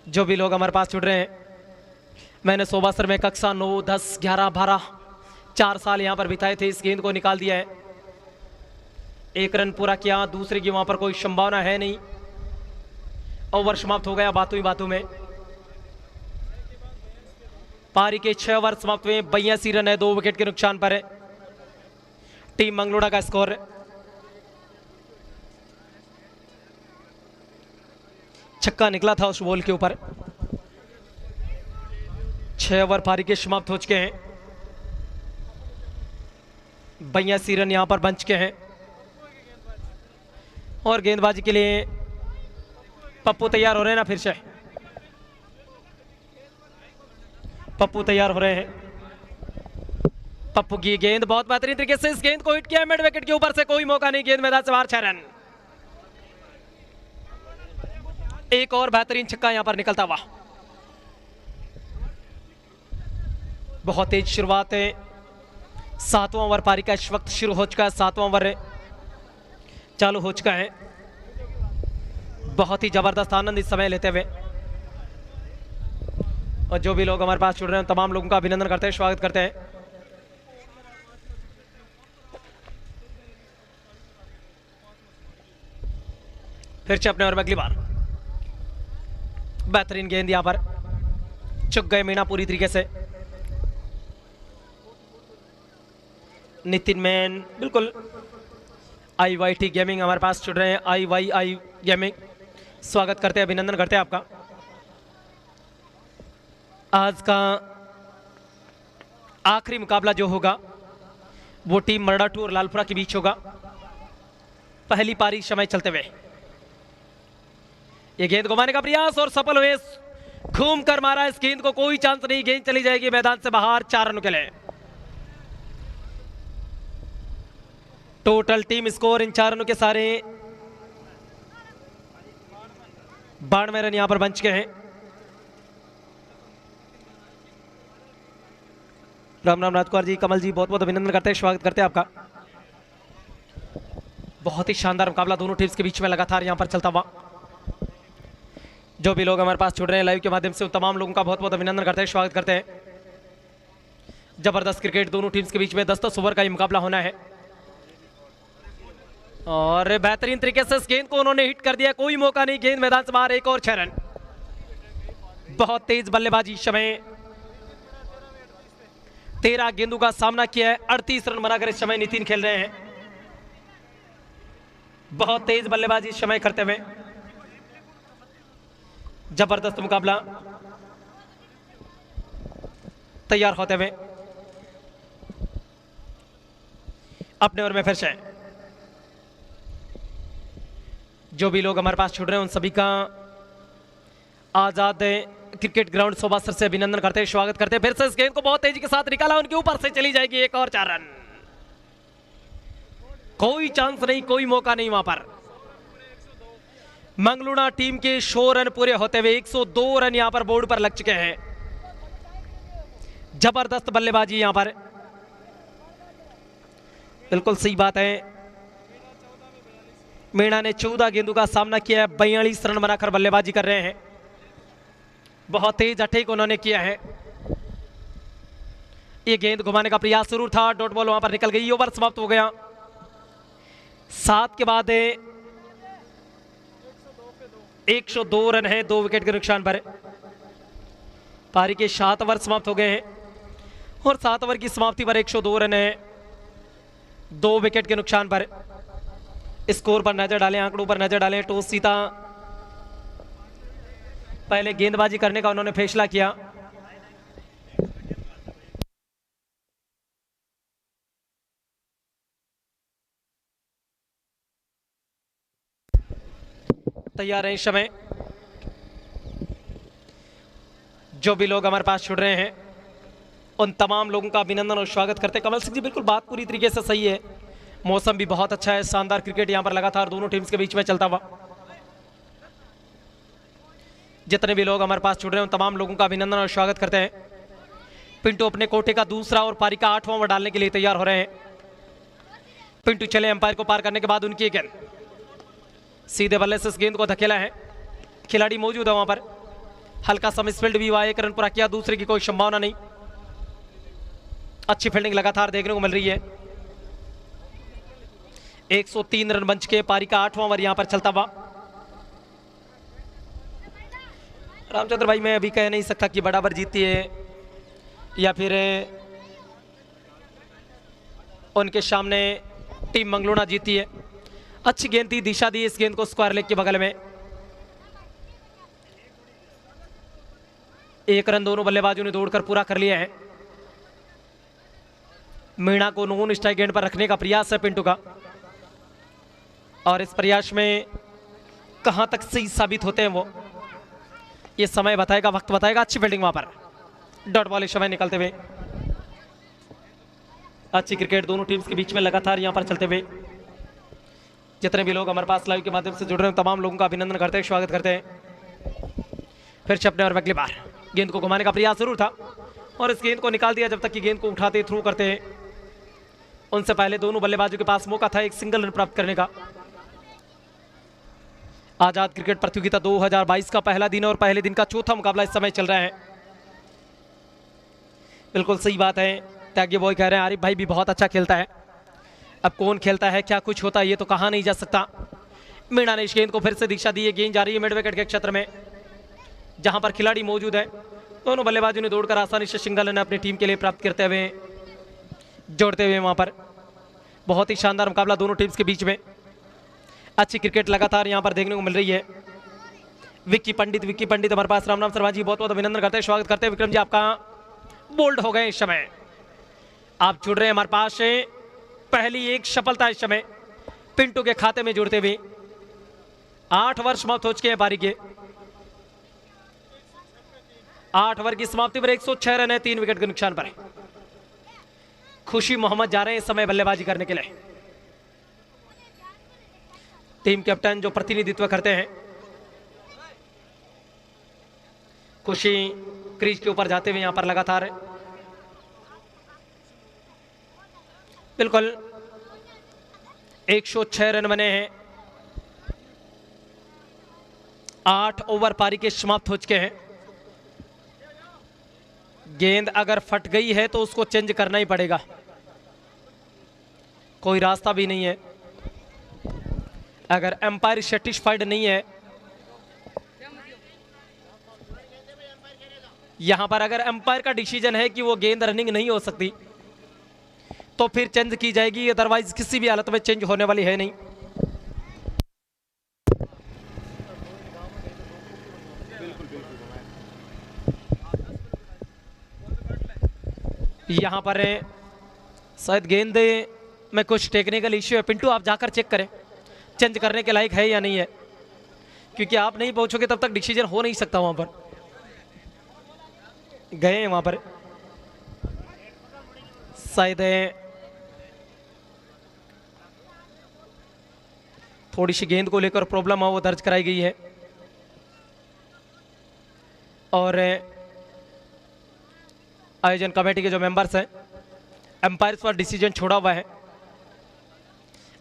जो भी लोग हमारे पास जुड़ रहे हैं, मैंने सोबासर में कक्षा 9, 10, 11, 12 4 साल यहां पर बिताए थे। इस गेंद को निकाल दिया है, 1 रन पूरा किया। दूसरे की वहां पर कोई संभावना है नहीं। ओवर समाप्त हो गया बातों ही बातों में। पारी के 6 ओवर समाप्त हुए, 82 रन है, 2 विकेट के नुकसान पर है टीम मंगलोड़ा का स्कोर। छक्का निकला था उस बॉल के ऊपर। 6 ओवर पारी के समाप्त हो चुके हैं, 82 रन यहां पर बन चुके हैं। और गेंदबाजी के लिए पप्पू तैयार हो रहे हैं ना? फिर से पप्पू तैयार हो रहे हैं। पप्पू की गेंद बहुत बेहतरीन तरीके से इस गेंद को हिट किया मिड विकेट के ऊपर से। कोई मौका नहीं, गेंद मैदान से बाहर, 6 रन। एक और बेहतरीन छक्का यहां पर निकलता हुआ। बहुत तेज शुरुआत है। 7वां ओवर पारी का इस वक्त शुरू हो चुका है। 7वां ओवर चालू हो चुका है। बहुत ही जबरदस्त आनंद इस समय लेते हुए। और जो भी लोग हमारे पास जुड़ रहे हैं तमाम लोगों का अभिनंदन करते हैं, स्वागत करते हैं। फिर से अपने ओवर में अगली बार बेहतरीन गेंद यहां पर चुक गए मीणा पूरी तरीके से। नितिन मैन, बिल्कुल IYT गेमिंग हमारे पास जुड़ रहे हैं। IYI गेमिंग, स्वागत करते हैं, अभिनंदन करते हैं आपका। आज का आखिरी मुकाबला जो होगा वो टीम मरडाटू और लालपुरा के बीच होगा। पहली पारी समय चलते हुए ये गेंद घुमाने का प्रयास और सफल हुए, घूम कर मारा इस गेंद को। कोई चांस नहीं, गेंद चली जाएगी मैदान से बाहर, 4 रनों के लिए। टोटल टीम स्कोर इन 4 रनों के सारे 92 रन यहां पर बन चुके हैं। राम राम राजकुमार जी, कमल जी, बहुत बहुत अभिनंदन करते हैं, स्वागत करते हैं आपका। बहुत ही शानदार मुकाबला दोनों टीम्स के बीच में लगातार यहां पर चलता हुआ। जो भी लोग हमारे पास जुड़ रहे हैं लाइव के माध्यम से, उन तमाम लोगों का बहुत बहुत अभिनंदन करते हैं, स्वागत करते हैं। जबरदस्त क्रिकेट दोनों टीम्स के बीच में 10-10 ओवर का ये मुकाबला होना है। और बेहतरीन तरीके से इस गेंद को उन्होंने हिट कर दिया, कोई मौका नहीं, गेंद मैदान से बाहर, 1 और 6 रन। बहुत तेज बल्लेबाजी इस समय, 13 गेंदों का सामना किया है, 38 रन बनाकर इस समय नितिन खेल रहे हैं। बहुत तेज बल्लेबाजी इस समय करते हुए, जबरदस्त मुकाबला तैयार होते हुए। अपने ओवर में फिर से जो भी लोग हमारे पास छुड़ रहे हैं उन सभी का आजाद क्रिकेट ग्राउंड सोबासर से अभिनंदन करते हैं, स्वागत करते हैं। फिर से इस गेंद को बहुत तेजी के साथ निकाला, उनके ऊपर से चली जाएगी, 1 और 4 रन। कोई चांस नहीं, कोई मौका नहीं वहां पर। मंगलोड़ा टीम के 100 रन पूरे होते हुए 102 रन यहां पर बोर्ड पर लग चुके हैं। जबरदस्त बल्लेबाजी यहां पर, बिल्कुल सही बात है। मीणा ने 14 गेंदों का सामना किया है, 42 रन बनाकर बल्लेबाजी कर रहे हैं। बहुत तेज अटैक उन्होंने किया है। ये गेंद घुमाने का प्रयास जरूर था, डॉट बॉल वहां पर निकल गई, ओवर समाप्त हो गया। 7 के बाद 102 रन है, 2 विकेट के नुकसान पर। पारी के 7 ओवर समाप्त हो गए हैं। और 7 ओवर की समाप्ति पर 102 रन है। 2 विकेट के नुकसान पर स्कोर पर नजर डालें, आंकड़ों पर नजर डालें। टॉस जीता, पहले गेंदबाजी करने का उन्होंने फैसला किया। तैयार है इस समय। जो भी लोग हमारे पास जुड़ रहे हैं उन तमाम लोगों का अभिनंदन और स्वागत करते हैं। कमल सिंह जी, बिल्कुल बात पूरी तरीके से सही है। मौसम भी बहुत अच्छा है, शानदार क्रिकेट यहां पर लगातार दोनों टीम्स के बीच में चलता हुआ। जितने भी लोग हमारे पास जुड़ रहे हैं उन तमाम लोगों का अभिनंदन और स्वागत करते हैं। पिंटू अपने कोटे का दूसरा और पारी का 8वां ओवर डालने के लिए तैयार हो रहे हैं। पिंटू चले, अंपायर को पार करने के बाद उनकी गेंद सीधे बल्ले से इस गेंद को धकेला है। खिलाड़ी मौजूद है वहां पर, हल्का सा मिसफील्ड भी हुआ, 1 रन पूरा किया, दूसरे की कोई संभावना नहीं। अच्छी फील्डिंग लगातार देखने को मिल रही है। 103 रन बन चुके, पारी का 8वां ओवर यहां पर चलता हुआ। रामचंद्र भाई, मैं अभी कह नहीं सकता कि बराबर जीती है या फिर उनके सामने टीम मंगलोना जीती है। अच्छी गेंद थी, दिशा दी इस गेंद को स्क्वायर लेग के बगल में। 1 रन दोनों बल्लेबाजों ने दौड़कर पूरा कर लिया है। मीणा को नॉन स्ट्राइक गेंद पर रखने का प्रयास है पिंटू का, और इस प्रयास में कहां तक सही साबित होते हैं वो ये समय बताएगा, वक्त बताएगा। अच्छी फील्डिंग वहां पर, डॉट बॉल इस समय निकलते हुए। अच्छी क्रिकेट दोनों टीम्स के बीच में लगातार यहां पर चलते हुए। जितने भी लोग हमारे पास लाइव के माध्यम से जुड़ रहे हैं तमाम लोगों का अभिनंदन करते हैं, स्वागत करते हैं। फिर चपने और अगली बार गेंद को घुमाने का प्रयास जरूर था और इस गेंद को निकाल दिया। जब तक कि गेंद को उठाते थ्रू करते उनसे पहले दोनों बल्लेबाजों के पास मौका था एक सिंगल रन प्राप्त करने का। आजाद क्रिकेट प्रतियोगिता 2022 का पहला दिन और पहले दिन का चौथा मुकाबला इस समय चल रहा है। बिल्कुल सही बात है, त्यागी बॉय कह रहे हैं आरिफ भाई भी बहुत अच्छा खेलता है। अब कौन खेलता है, क्या कुछ होता है, ये तो कहा नहीं जा सकता। मीणा ने इस गेंद को फिर से दिशा दी है। गेंद जा रही है मिड विकेट के क्षेत्र में जहां पर खिलाड़ी मौजूद है। दोनों बल्लेबाजों ने दौड़कर आसानी से सिंगल रन अपनी टीम के लिए प्राप्त करते हुए, जोड़ते हुए वहां पर बहुत ही शानदार मुकाबला दोनों टीम्स के बीच में। अच्छी क्रिकेट लगातार यहां पर देखने को मिल रही है। विक्की पंडित हमारे पास, राम शर्मा जी बहुत बहुत अभिनंदन करते हैं, स्वागत करते हैं। विक्रम जी आपका बोल्ड हो गए इस समय, आप जुड़ रहे हैं हमारे पास। पहली एक सफलता इस समय पिंटू के खाते में जुड़ते हुए। 8 ओवर समाप्त हो चुके हैं पारी के। 8 ओवर की समाप्ति पर 106 रन है, 3 विकेट के नुकसान पर। खुशी मोहम्मद जा रहे हैं इस समय बल्लेबाजी करने के लिए। टीम कैप्टन जो प्रतिनिधित्व करते हैं, खुशी क्रीज के ऊपर जाते हुए यहां पर लगातार बिल्कुल 106 रन बने हैं। 8 ओवर पारी के समाप्त हो चुके हैं। गेंद अगर फट गई है तो उसको चेंज करना ही पड़ेगा, कोई रास्ता भी नहीं है। अगर एम्पायर सेटिस्फाइड नहीं है यहां पर, अगर एम्पायर का डिसीजन है कि वो गेंद रनिंग नहीं हो सकती तो फिर चेंज की जाएगी, अदरवाइज किसी भी हालत में चेंज होने वाली है नहीं। यहां पर शायद गेंद में कुछ टेक्निकल इश्यू है। पिंटू आप जाकर चेक करें चेंज करने के लायक है या नहीं है, क्योंकि आप नहीं पहुंचोगे तब तक डिसीजन हो नहीं सकता। वहां पर गए हैं, वहां पर शायद थोड़ी सी गेंद को लेकर प्रॉब्लम है, वो दर्ज कराई गई है। और आयोजन कमेटी के जो मेंबर्स हैं, एम्पायर्स पर डिसीजन छोड़ा हुआ है।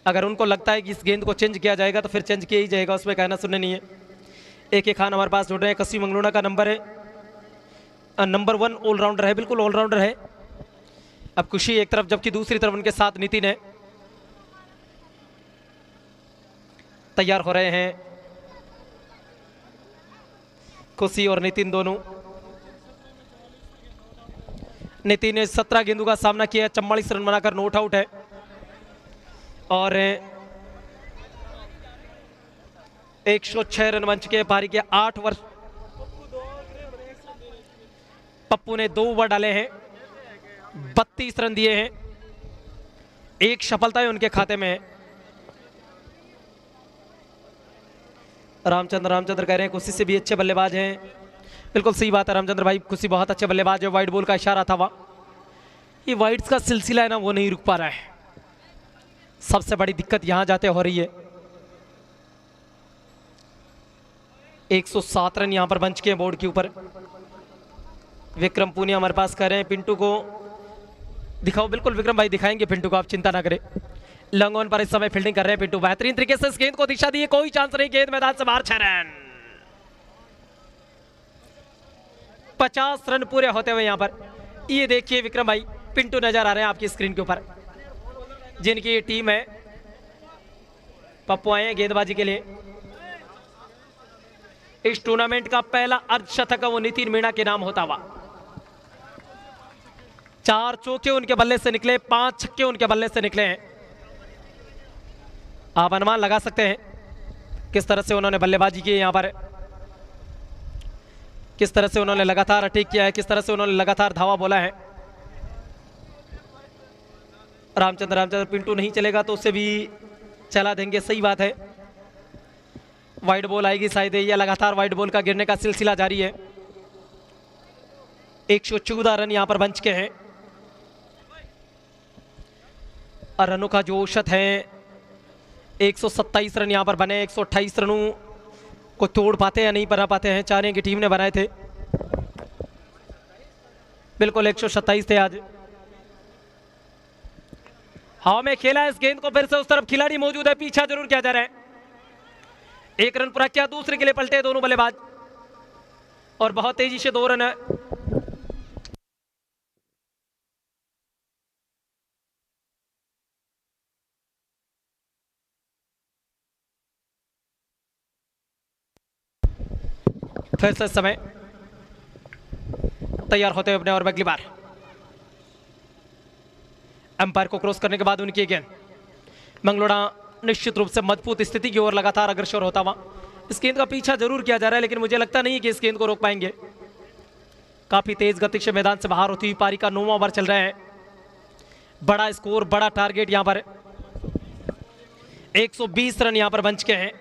अगर उनको लगता है कि इस गेंद को चेंज किया जाएगा तो फिर चेंज किया ही जाएगा, उसमें कहना सुनने नहीं है। AK खान हमारे पास जुड़ रहे हैं, कसी मंगलोना का नंबर है, नंबर 1 ऑलराउंडर है, बिल्कुल ऑलराउंडर है। अब खुशी एक तरफ जबकि दूसरी तरफ उनके साथ नितिन है, तैयार हो रहे हैं खुशी और नितिन दोनों। नितिन ने 17 गेंदों का सामना किया, 44 रन बनाकर नॉट आउट है। और 106 रन बन चुके हैं पारी के 8 ओवर। पप्पू ने 2 ओवर डाले हैं, 32 रन दिए हैं, 1 सफलता है उनके खाते में। रामचंद्र कह रहे हैं खुशी से भी अच्छे बल्लेबाज हैं। बिल्कुल सही बात है रामचंद्र भाई, खुशी बहुत अच्छे बल्लेबाज है। वाइड बॉल का इशारा था, वह ये वाइड्स का सिलसिला है ना, वो नहीं रुक पा रहा है। सबसे बड़ी दिक्कत यहां जाते हो रही है। 107 रन यहां पर बन चुके हैं बोर्ड के ऊपर। विक्रम पूनिया हमारे पास कह रहे हैं पिंटू को दिखाओ। बिल्कुल विक्रम भाई दिखाएंगे पिंटू को, आप चिंता ना करें। लॉन्ग ऑन पर इस समय फील्डिंग कर रहे हैं पिंटू, बेहतरीन तरीके से इस गेंद को दिशा दी, कोई चांस नहीं, गेंद मैदान से बाहर। 6 रन, 50 रन पूरे होते हुए यहां पर। ये देखिए विक्रम भाई, पिंटू नजर आ रहे हैं आपकी स्क्रीन के ऊपर, जिनकी ये टीम है। पप्पू आए हैं गेंदबाजी के लिए। इस टूर्नामेंट का पहला अर्धशतक वो नितिन मीणा के नाम होता हुआ। 4 चौके उनके बल्ले से निकले, 5 छक्के उनके बल्ले से निकले हैं। आप अनुमान लगा सकते हैं किस तरह से उन्होंने बल्लेबाजी की यहां पर, किस तरह से उन्होंने लगातार अटैक किया है, किस तरह से उन्होंने लगातार धावा बोला है। रामचंद्र पिंटू नहीं चलेगा तो उसे भी चला देंगे, सही बात है। वाइड बॉल आएगी शायद, या लगातार वाइड बॉल का गिरने का सिलसिला जारी है। 114 रन यहां पर बन चुके हैं और रनों का जो औसत है 127 रन यहां पर बने। 128 रनों को तोड़ पाते या नहीं बना पाते हैं, चार की टीम ने बनाए थे। बिल्कुल 127 थे आज। हवा में खेला इस गेंद को, फिर से उस तरफ खिलाड़ी मौजूद है, पीछा जरूर किया जा रहा है। 1 रन पूरा किया, दूसरे के लिए पलटे दोनों बल्लेबाज और बहुत तेजी से 2 रन है। फिर से समय तैयार होते हुए अपने और अगली बार अंपायर को क्रॉस करने के बाद उनकी गेंद। मंगलोड़ा निश्चित रूप से मजबूत स्थिति की ओर लगातार अग्रसर होता हुआ। इस गेंद का पीछा जरूर किया जा रहा है, लेकिन मुझे लगता नहीं कि इस गेंद को रोक पाएंगे। काफी तेज गति से मैदान से बाहर होती हुई पारी का 9वां ओवर चल रहा है। बड़ा स्कोर, बड़ा टारगेट यहां पर। 120 रन यहां पर बन चुके हैं।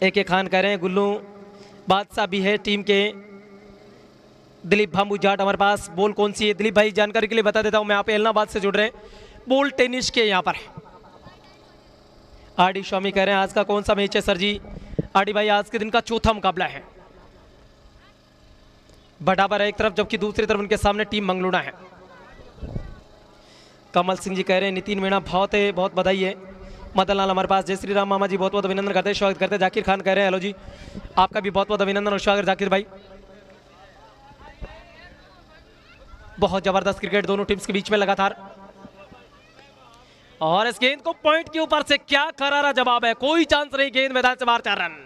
AK खान कह रहे हैं गुल्लू बादशाह भी है टीम के। दिलीप भामू जाट हमारे पास, बॉल कौन सी है दिलीप भाई, जानकारी के लिए बता देता हूं मैं, आप एलनाबाद से जुड़ रहे हैं। बॉल टेनिस के यहां पर RD स्वामी कह रहे हैं आज का कौन सा मैच है सर जी। RD भाई आज के दिन का चौथा मुकाबला है। बराबर है एक तरफ, जबकि दूसरी तरफ उनके सामने टीम मंगलोड़ा है। कमल सिंह जी कह रहे हैं नितिन मीणा बहुत है, बहुत बधाई है। मदन लाल हमारे पास, जय श्री राम मामा जी बहुत बहुत अभिनंदन करते हैं, स्वागत करते हैं। जाकिर खान कह रहे हैं हेलो जी, आपका भी बहुत बहुत अभिनंदन और स्वागत जाकिर भाई। बहुत जबरदस्त क्रिकेट दोनों टीम्स के बीच में लगातार, और इस गेंद को पॉइंट के ऊपर से क्या करारा जवाब है, कोई चांस नहीं, गेंद मैदान से बाहर। 4 रन।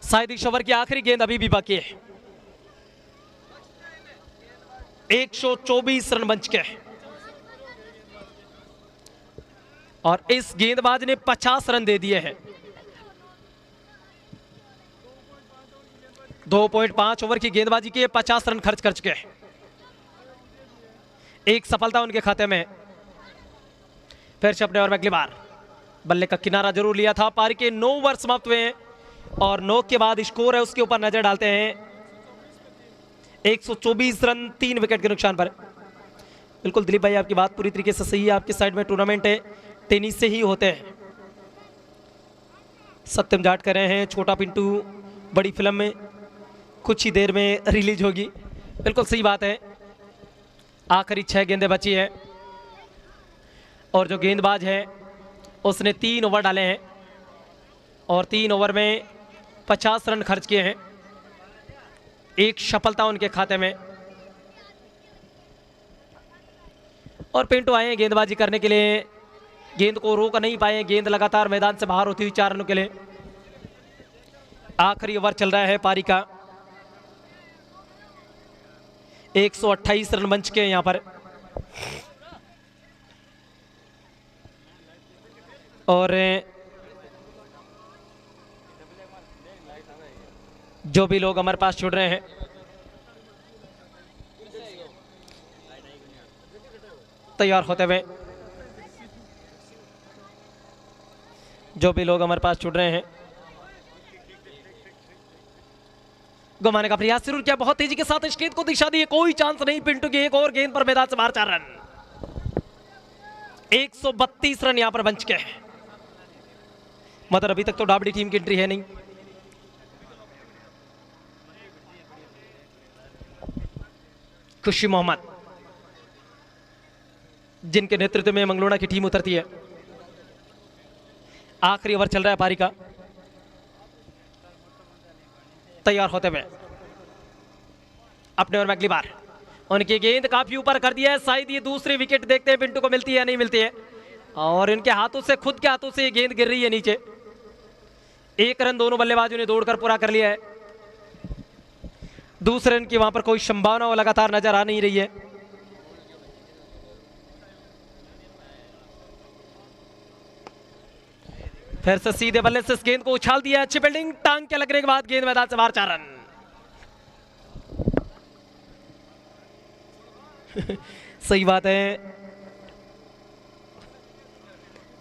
शायद इस ओवर की आखिरी गेंद अभी भी बाकी है। 124 रन बन चुके हैं और इस गेंदबाज ने 50 रन दे दिए हैं। 2.5 ओवर की गेंदबाजी के 50 रन खर्च कर चुके हैं। एक सफलता उनके खाते में। फिर से अपने ओवर में अगली बार बल्ले का किनारा जरूर लिया था। पारी के 9 ओवर समाप्त हुए हैं और 9 के बाद स्कोर है उसके ऊपर नजर डालते हैं। 124 रन 3 विकेट के नुकसान पर। बिल्कुल दिलीप भाई आपकी बात पूरी तरीके से सही है, आपकी साइड में टूर्नामेंट है, टेनिस से ही होते हैं। सत्यम जाट कर रहे हैं छोटा पिंटू बड़ी फिल्म में कुछ ही देर में रिलीज होगी। बिल्कुल सही बात है। आखिरी 6 गेंदें बची है और जो गेंदबाज है उसने 3 ओवर डाले हैं और 3 ओवर में 50 रन खर्च किए हैं। एक सफलता उनके खाते में और पिंटू आए हैं गेंदबाजी करने के लिए। गेंद को रोक नहीं पाए, गेंद लगातार मैदान से बाहर होती हुई 4 रनों के लिए। आखिरी ओवर चल रहा है पारी का। 128 रन बन चुके हैं यहाँ पर। और जो भी लोग हमारे पास जुड़ रहे हैं, तैयार होते हुए, जो भी लोग हमारे पास जुड़ रहे हैं, घुमाने का प्रयास जरूर किया, बहुत तेजी के साथ इस गेंद को दिशा दी, कोई चांस नहीं पिंटू की, एक और गेंद पर मैदान से बाहर 4 रन। 132 रन यहां पर बन चुके हैं। मगर अभी तक तो डाबड़ी टीम की एंट्री है नहीं। खुशी मोहम्मद, जिनके नेतृत्व में मंगलोड़ा की टीम उतरती है। आखिरी ओवर चल रहा है पारी का, तैयार होते हुए अपने ओवर में अगली बार उनकी गेंद काफी ऊपर कर दिया है, शायद ये दूसरी विकेट देखते हैं पिंटू को मिलती है या नहीं मिलती है, और इनके हाथों से, खुद के हाथों से ये गेंद गिर रही है नीचे। 1 रन दोनों बल्लेबाजों ने दौड़कर पूरा कर लिया है। दूसरे रन की वहां पर कोई संभावना लगातार नजर आ नहीं रही है। फिर से सीधे बल्ले से इस गेंद को उछाल दिया, अच्छी फील्डिंग, टांग के लगने के बाद गेंद मैदान से बाहर 4 रन। सही बात है,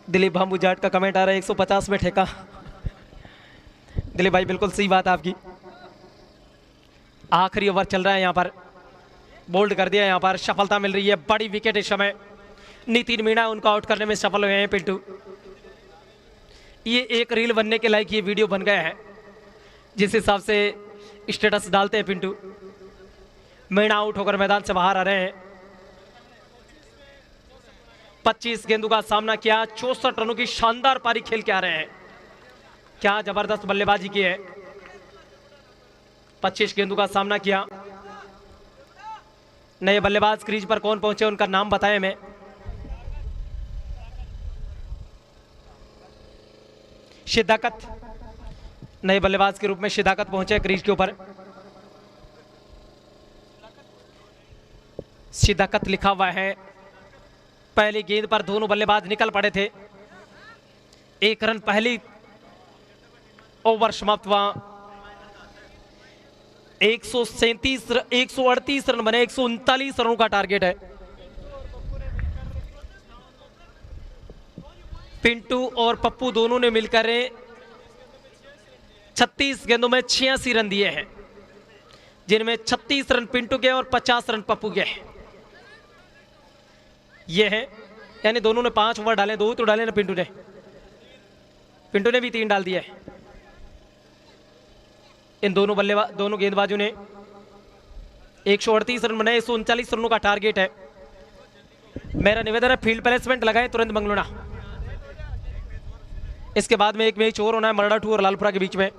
दिलीप भांबू जाट का कमेंट आ रहा है 150 में ठेका। दिलीप भाई बिल्कुल सही बात है आपकी। आखिरी ओवर चल रहा है, यहां पर बोल्ड कर दिया, यहां पर सफलता मिल रही है, बड़ी विकेट इस समय नितिन मीणा उनको आउट करने में सफल हुए हैं पिंटू। ये एक रील बनने के लायक ये वीडियो बन गया है, जिस हिसाब से स्टेटस डालते हैं पिंटू। मीणा आउट होकर मैदान से बाहर आ रहे हैं। 25 गेंदों का सामना किया, 64 रनों की शानदार पारी खेल के आ रहे हैं। क्या जबरदस्त बल्लेबाजी की है। 25 गेंदों का सामना किया। नए बल्लेबाज क्रीज पर कौन पहुंचे, उनका नाम बताएं मैं। शिदाकत, नए बल्लेबाज के रूप में शिदाकत पहुंचे क्रीज के ऊपर। शिदाकत लिखा हुआ है। पहली गेंद पर दोनों बल्लेबाज निकल पड़े थे। 1 रन पहली ओवर समाप्त हुआ। 138 रन बने, 139 रनों का टारगेट है। पिंटू और पप्पू दोनों ने मिलकर 36 गेंदों में 86 रन दिए हैं, जिनमें 36 रन पिंटू के और 50 रन पप्पू के। ये है, यानी दोनों ने 5 ओवर डाले, 2 तो डाले ना पिंटू ने। पिंटू ने भी 3 डाल दिए। इन दोनों गेंदबाजों ने 138 रन बनाए, 139 रनों का टारगेट है। मेरा निवेदन है फील्ड प्लेसमेंट लगाएं तुरंत मंगलोड़ा। इसके बाद में एक मैच और होना है मरड़ा 2 और लालपुरा के बीच में।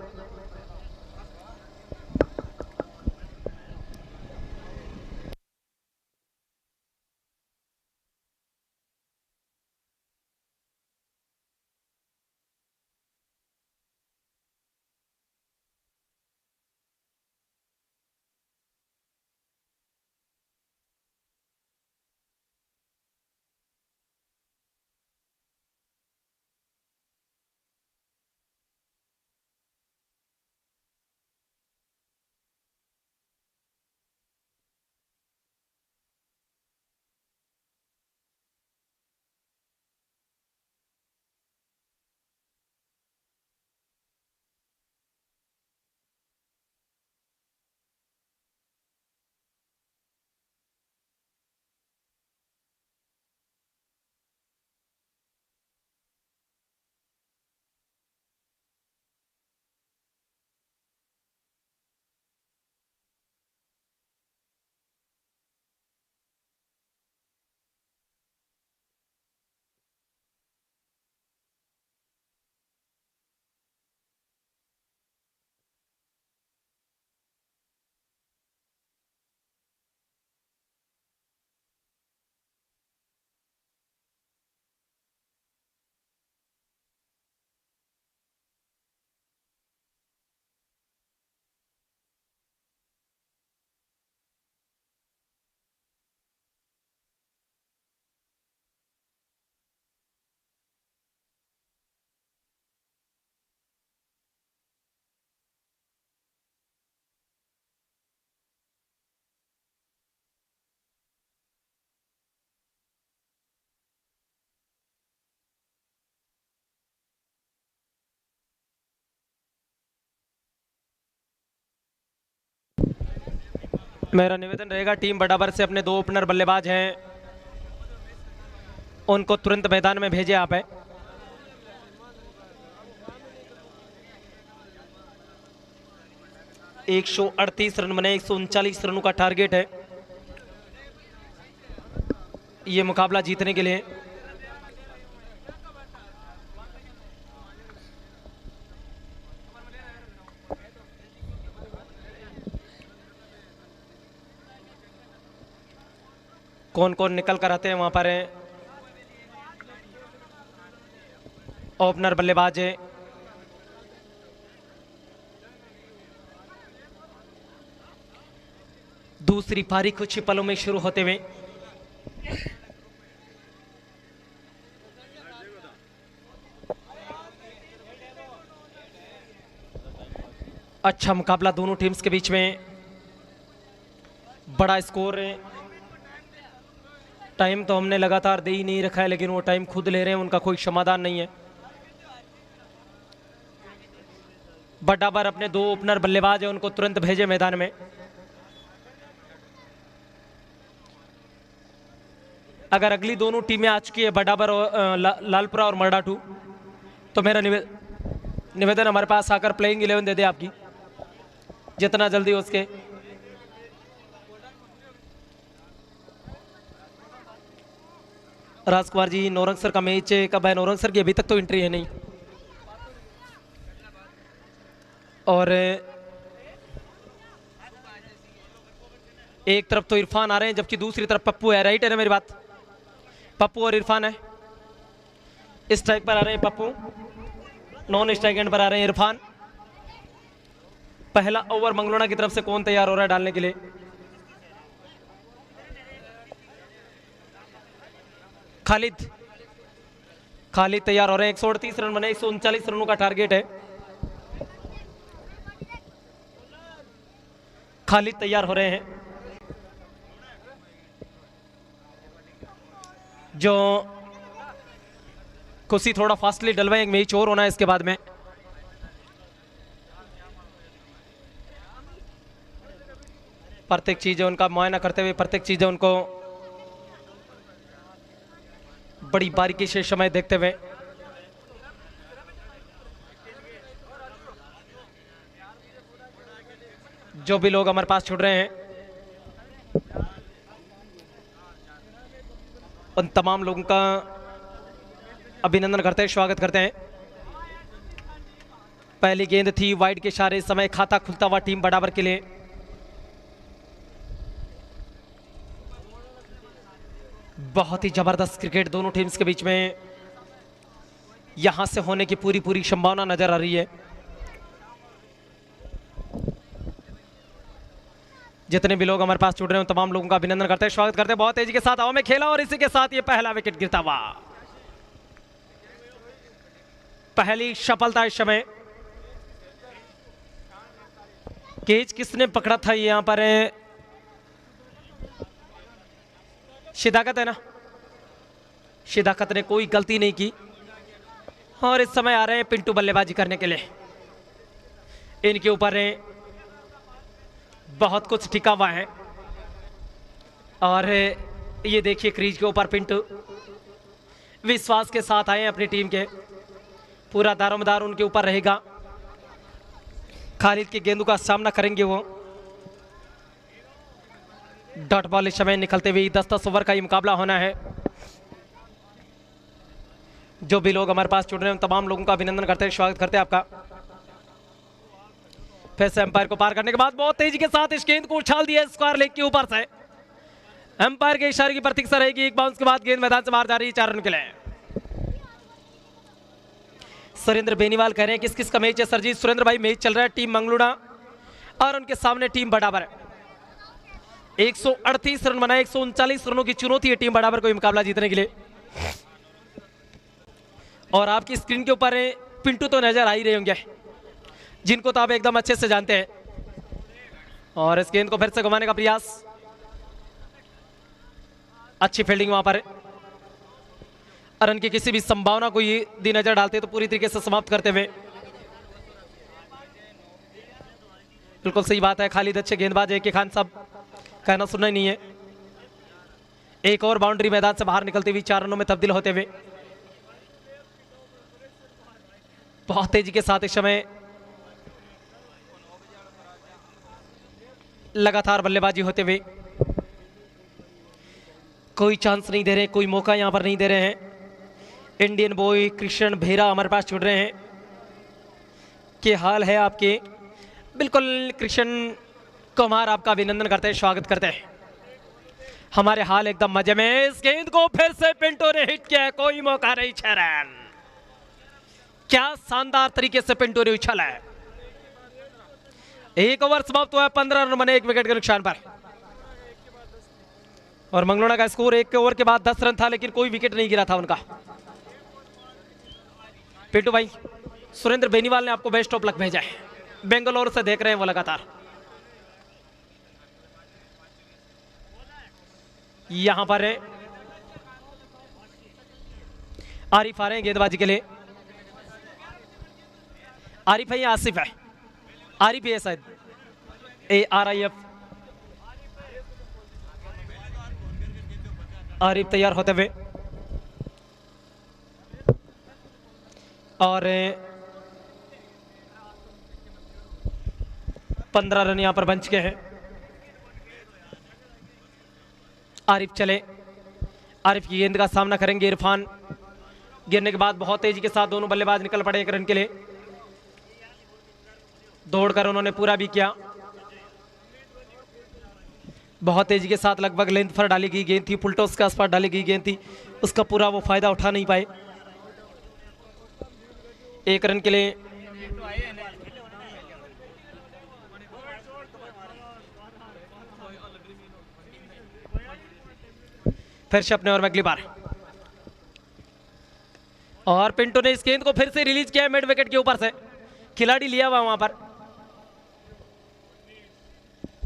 मेरा निवेदन रहेगा टीम बड़ाबर से अपने 2 ओपनर बल्लेबाज हैं, उनको तुरंत मैदान में भेजे आप। 138 रन बने, 139 रनों का टारगेट है ये मुकाबला जीतने के लिए। कौन कौन निकल कर आते हैं वहां पर? ओपनर बल्लेबाज है दूसरी पारी कुछ ही पलों में शुरू होते हुए। अच्छा मुकाबला दोनों टीम्स के बीच में, बड़ा स्कोर है। टाइम तो हमने लगातार दे ही नहीं रखा है, लेकिन वो टाइम खुद ले रहे हैं, उनका कोई समाधान नहीं है। बड़ाबर अपने 2 ओपनर बल्लेबाज है, उनको तुरंत भेजे मैदान में। अगर अगली दोनों टीमें आ चुकी है, बड़ाबर और लालपुरा और मर्डाटू, तो मेरा निवेदन हमारे पास आकर प्लेइंग 11 दे दे आपकी, जितना जल्दी हो सके। राजकुमार जी, नौरंग सर का मैच कब है? नौरंग सर की अभी तक तो एंट्री है नहीं। और एक तरफ तो इरफान आ रहे हैं, जबकि दूसरी तरफ पप्पू है। राइट है ना मेरी बात? पप्पू और इरफान है। स्ट्राइक पर आ रहे हैं पप्पू, नॉन स्ट्राइक एंड पर आ रहे हैं इरफान। पहला ओवर मंगलोना की तरफ से कौन तैयार हो रहा है डालने के लिए? खालिद तैयार हो रहे हैं। 138 रन बने, 139 रनों का टारगेट है। खालिद तैयार हो रहे हैं, जो कुछ थोड़ा फास्टली डलवाए, एक मैच और होना है इसके बाद में। प्रत्येक चीज है उनका मुआयना करते हुए, प्रत्येक चीज है उनको बड़ी बारीकी से समय देखते हुए। जो भी लोग हमारे पास छुट रहे हैं, उन तमाम लोगों का अभिनंदन करते हैं, स्वागत करते हैं। पहली गेंद थी वाइड के इशारे, समय खाता खुलता हुआ टीम बड़ाबर के लिए। बहुत ही जबरदस्त क्रिकेट दोनों टीम्स के बीच में यहां से होने की पूरी संभावना नजर आ रही है। जितने भी लोग हमारे पास जुड़ रहे हैं तमाम लोगों का अभिनंदन करते हैं, स्वागत करते हैं। बहुत तेजी के साथ हवा में खेला और इसी के साथ ये पहला विकेट गिरता हुआ। पहली सफलता इस समय। केज किसने पकड़ा था यहां पर? शिदाकत है ना? शिदाकत ने कोई गलती नहीं की और इस समय आ रहे हैं पिंटू बल्लेबाजी करने के लिए। इनके ऊपर बहुत कुछ टिका हुआ है और ये देखिए क्रीज के ऊपर पिंटू विश्वास के साथ आए हैं अपनी टीम के। पूरा दारोमदार उनके ऊपर रहेगा। खालिद की गेंदों का सामना करेंगे वो। डॉट बॉल इस समय निकलते हुए 10-10 ओवर का ये मुकाबला होना है। जो भी लोग हमारे पास जुड़ रहे हैं तमाम लोगों का अभिनंदन करते हैं, स्वागत करते हैं आपका। फिर से एम्पायर को पार करने के बाद बहुत तेजी के साथ इस गेंद को उछाल दिया स्क्वायर लेग के ऊपर से। एम्पायर के इशारे की प्रतीक्षा रहेगी। एक बाउंस के बाद गेंद मैदान से बाहर जा रही है 4 रन के लिए। सुरेंद्र बेनीवाल कह रहे हैं किस किस का मैच है सर जी? सुरेंद्र भाई मैच चल रहा है टीम मंगलूडा और उनके सामने टीम बड़ाबर है। 138 रन बनाए, 139 रनों की चुनौती है टीम बड़ाबर को मुकाबला जीतने के लिए। और आपकी स्क्रीन के ऊपर पिंटू तो नजर आ ही रहे होंगे, जिनको तो आप एकदम अच्छे से जानते हैं। और इस गेंद को फिर से घुमाने का प्रयास, अच्छी फील्डिंग वहां पर। रन की किसी भी संभावना को यदि नजर डालते तो पूरी तरीके से समाप्त करते हुए। बिल्कुल सही बात है, खालिद अच्छे गेंदबाज है के खान साहब, कहना सुनना ही नहीं है। एक और बाउंड्री मैदान से बाहर निकलती हुई 4 रनों में तब्दील होते हुए बहुत तेजी के साथ इस समय लगातार बल्लेबाजी होते हुए, कोई चांस नहीं दे रहे, कोई मौका यहां पर नहीं दे रहे हैं। इंडियन बॉय कृष्ण भेरा हमारे पास छुड़ रहे हैं। क्या हाल है आपके? बिल्कुल कृष्ण कुमार, आपका अभिनंदन करते हैं, स्वागत करते हैं। हमारे हाल एकदम मजे में। इस गेंद को फिर से पिंटो ने हिट किया, कोई मौका नहीं। 6 रन, क्या शानदार तरीके से पिंटो ने उछाला है। 1 ओवर समाप्त हुआ है, 15 रन बने 1 विकेट के नुकसान पर। और मंगलोड़ा का स्कोर 1 ओवर के बाद 10 रन था, लेकिन कोई विकेट नहीं गिरा था उनका। पिंटू भाई, सुरेंद्र बेनीवाल ने आपको बेस्ट ऑफ लक भेजा है, बेंगलोर से देख रहे हैं वो लगातार। यहां पर आरिफ आ रहे हैं गेंदबाजी के लिए। आरिफ है या आसिफ है? आरिफ है शायद, ARIF। आरिफ तैयार होते हुए और 15 रन यहां पर बन चुके हैं। आरिफ चले, आरिफ की गेंद का सामना करेंगे इरफान। गिरने के बाद बहुत तेजी के साथ दोनों बल्लेबाज निकल पड़े 1 रन के लिए। दौड़कर उन्होंने पूरा भी किया। बहुत तेजी के साथ लगभग लेंथ पर डाली गई गेंद थी, फुलटॉस के आसपास डाली गई गेंद थी, उसका पूरा वो फायदा उठा नहीं पाए। 1 रन के लिए फिर से अपने और में अगली बार। और पिंटो ने इस गेंद को फिर से रिलीज किया मिड विकेट के ऊपर से, खिलाड़ी लिया हुआ वहां पर।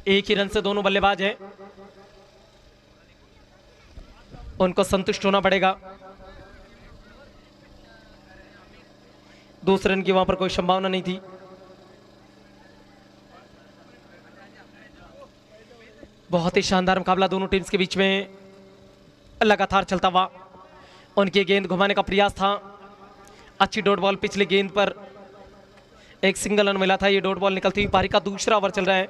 1 ही रन से दोनों बल्लेबाज हैं, उनको संतुष्ट होना पड़ेगा। दूसरे रन की वहां पर कोई संभावना नहीं थी। बहुत ही शानदार मुकाबला दोनों टीम्स के बीच में लगातार चलता हुआ। उनकी गेंद घुमाने का प्रयास था, अच्छी डॉट बॉल। पिछली गेंद पर एक सिंगल रन मिला था, ये डॉट बॉल निकलती हुई पारी का दूसरा ओवर चल रहा है।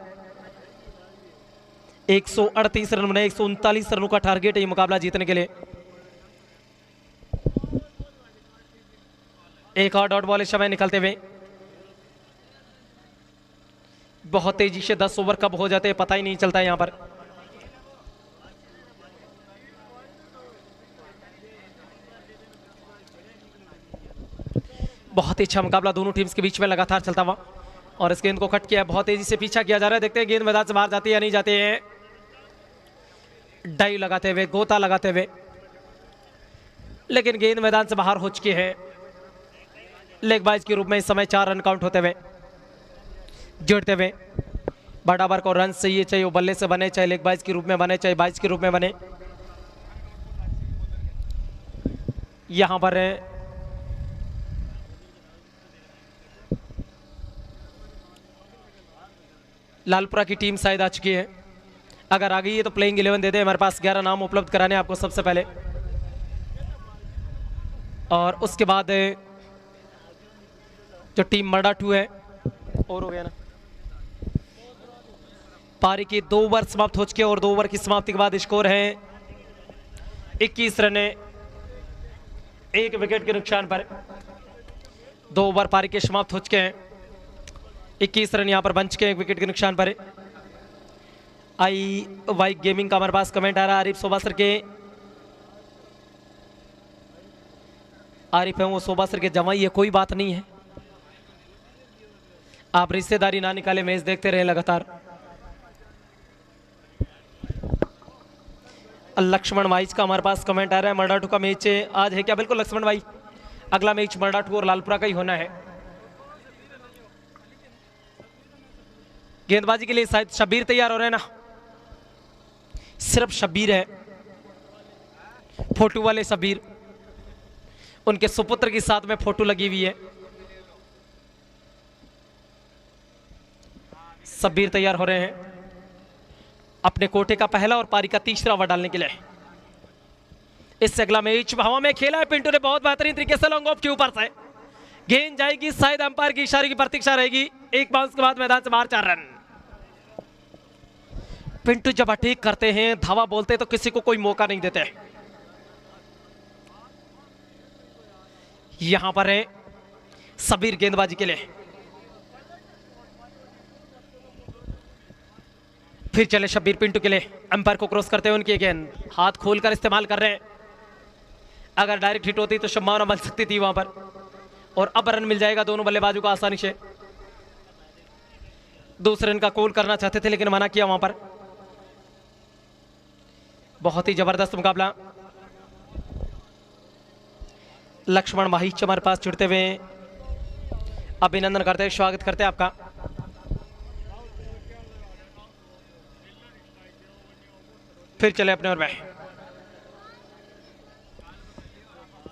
138 रन बने, 139 रनों का टारगेट है ये मुकाबला जीतने के लिए। एक और डॉट बॉल इस समय निकलते हुए। बहुत तेजी से 10 ओवर कब हो जाते हैं पता ही नहीं चलता है यहां पर। बहुत ही अच्छा मुकाबला दोनों टीम्स के बीच में लगातार चलता हुआ। और इस गेंद को कट किया, बहुत तेजी से पीछा किया जा रहा है। देखते हैं गेंद मैदान से बाहर जाती है या नहीं जाती है। डाई लगाते हुए, गोता लगाते हुए, लेकिन गेंद मैदान से बाहर हो चुकी है। लेग बाइज के रूप में इस समय 4 रन काउंट होते हुए, जोड़ते हुए। बराबर को रन चाहिए, चाहे वो बल्ले से बने, चाहे लेग बाइज के रूप में बने, चाहे बाइज के रूप में बने। यहां पर लालपुरा की टीम शायद आ चुकी है। अगर आ गई है तो प्लेइंग 11 दे दे। हमारे पास 11 नाम उपलब्ध कराने आपको सबसे पहले। और उसके बाद जो टीम मर्डा 2 है, और हो गया ना, पारी के 2 ओवर समाप्त हो चुके हैं। और 2 ओवर की समाप्ति के बाद स्कोर है 21 रन, 1 विकेट के नुकसान पर। 2 ओवर पारी के समाप्त हो चुके हैं। 21 रन यहां पर बन चुके हैं 1 विकेट के नुकसान पर। IY गेमिंग का हमारे पास कमेंट आ रहा है, आरिफ सोबासर के। आरिफ है वो सोबासर के जवाई है, कोई बात नहीं है, आप रिश्तेदारी ना निकाले, मैच देखते रहे लगातार। लक्ष्मण वाइज का हमारे पास कमेंट आ रहा है, मर्डाटू का मैच आज है क्या? बिल्कुल लक्ष्मण भाई, अगला मैच मर्डाटू और लालपुरा का ही होना है। गेंदबाजी के लिए शायद शब्बीर तैयार हो रहे हैं ना, सिर्फ शब्बीर है, फोटो वाले शब्बीर, उनके सुपुत्र के साथ में फोटो लगी हुई है। शब्बीर तैयार हो रहे हैं। अपने कोटे का पहला और पारी का तीसरा ओवर डालने के लिए। इससे अगला मैच हवा में खेला है पिंटू ने बहुत बेहतरीन तरीके से लॉन्ग ऑफ के ऊपर से। गेंद जाएगी, शायद अंपायर की इशारे की प्रतीक्षा रहेगी। एक बाउंस के बाद मैदान से बाहर 4 रन। पिंटू जब अटैक करते हैं, धावा बोलते हैं, तो किसी को कोई मौका नहीं देते। यहां पर है सबीर गेंदबाजी के लिए। फिर चले शब्बीर पिंटू के लिए। अंपायर को क्रॉस करते हुए उनकी गेंद हाथ खोलकर इस्तेमाल कर रहे हैं। अगर डायरेक्ट हिट होती तो संभावना बन सकती थी वहां पर, और अब रन मिल जाएगा दोनों बल्लेबाजों को आसानी से। दूसरे रन का कॉल करना चाहते थे लेकिन मना किया वहां पर। बहुत ही जबरदस्त मुकाबला। लक्ष्मण भाई हमारे पास जुड़ते हुए अभिनंदन करते हैं, स्वागत करते हैं आपका। फिर चले अपने ओर में।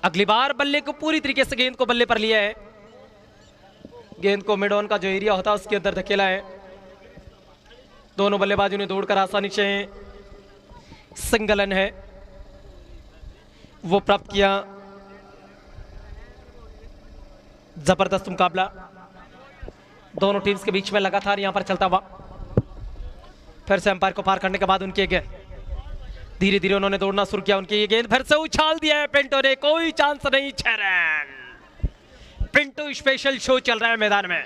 अगली बार बल्ले को पूरी तरीके से गेंद को बल्ले पर लिया है। गेंद को मिड ऑन का जो एरिया होता है उसके अंदर धकेला है। दोनों बल्लेबाजों ने दौड़कर आसानी से सिंगल रन है वो प्राप्त किया। जबरदस्त मुकाबला दोनों टीम्स के बीच में लगातार यहां पर चलता हुआ। फिर से अंपायर को पार करने के बाद उनकी गेंद धीरे धीरे उन्होंने दौड़ना शुरू किया। उनकी ये गेंद फिर से उछाल दिया है पिंटू ने, कोई चांस नहीं। 6 रन। पिंटू स्पेशल शो चल रहा है मैदान में।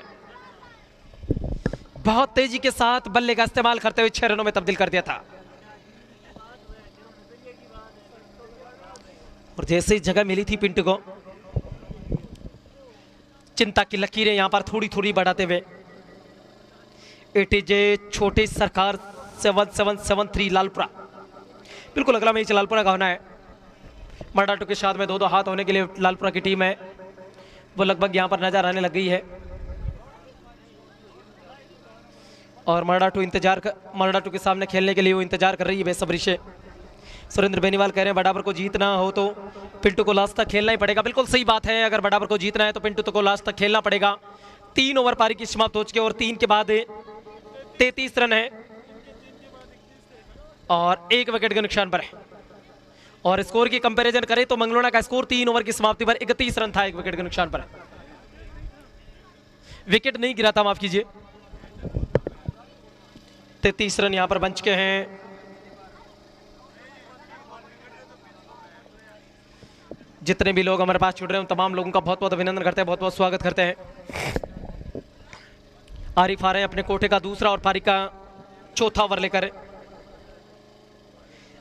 बहुत तेजी के साथ बल्ले का इस्तेमाल करते हुए 6 रनों में तब्दील कर दिया था। और जैसे ही जगह मिली थी पिंटू को, चिंता की लकीरें यहां पर थोड़ी थोड़ी बढ़ाते हुए। इट इज ए छोटे सरकार 7773 लालपुरा। बिल्कुल अगला मैच लालपुरा का होना है। मर्डाटू के साथ में 2-2 हाथ होने के लिए लालपुरा की टीम है वो लगभग यहां पर नजर आने लग गई है। और मर्डाटू के सामने खेलने के लिए वो इंतजार कर रही है बेसब्री से। सुरेंद्र बेनीवाल कह रहे हैं बराबर को जीतना हो तो पिंटू को लास्ट तक खेलना ही पड़ेगा। बिल्कुल सही बात है, अगर बराबर को जीतना है तो पिंटू को लास्ट तक खेलना पड़ेगा। 3 ओवर पारी की समाप्त हो चुकी है और 3 के बाद 33 रन है और 1 विकेट के नुकसान पर है। और स्कोर की कंपैरिजन करें तो मंगलोना का स्कोर 3 ओवर की समाप्ति पर 31 रन था, 1 विकेट के नुकसान पर। विकेट नहीं गिरा था, माफ कीजिए। 33 रन यहां पर बन चुके हैं। जितने भी लोग हमारे पास जुड़ रहे हैं उन तमाम लोगों का बहुत बहुत अभिनंदन करते हैं, बहुत बहुत स्वागत करते हैं। आरिफ आ रहे हैं अपने कोटे का दूसरा और पारी का चौथा ओवर लेकर।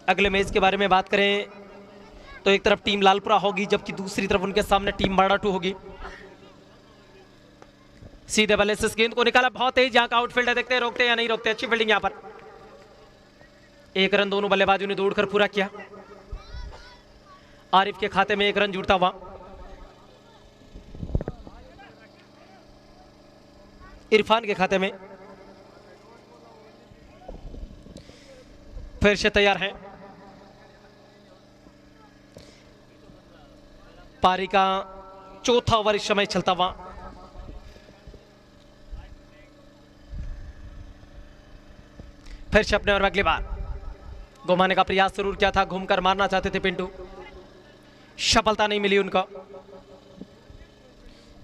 अगले मैच के बारे में बात करें तो एक तरफ टीम लालपुरा होगी जबकि दूसरी तरफ उनके सामने टीम मर्डाटू होगी। सीधे बल्ले से गेंद को निकाला बहुत तेज, यहां का आउटफील्ड है, देखते हैं रोकते या नहीं रोकते। अच्छी फील्डिंग यहां पर। 1 रन दोनों बल्लेबाजों ने दौड़कर पूरा किया। आरिफ के खाते में 1 रन जुड़ता हुआ। इरफान के खाते में। फिर से तैयार हैं। पारी का चौथा ओवर इस समय चलता हुआ। फिर से अपने ओवर में अगली बार घुमाने का प्रयास जरूर किया था, घूमकर मारना चाहते थे पिंटू, सफलता नहीं मिली उनका।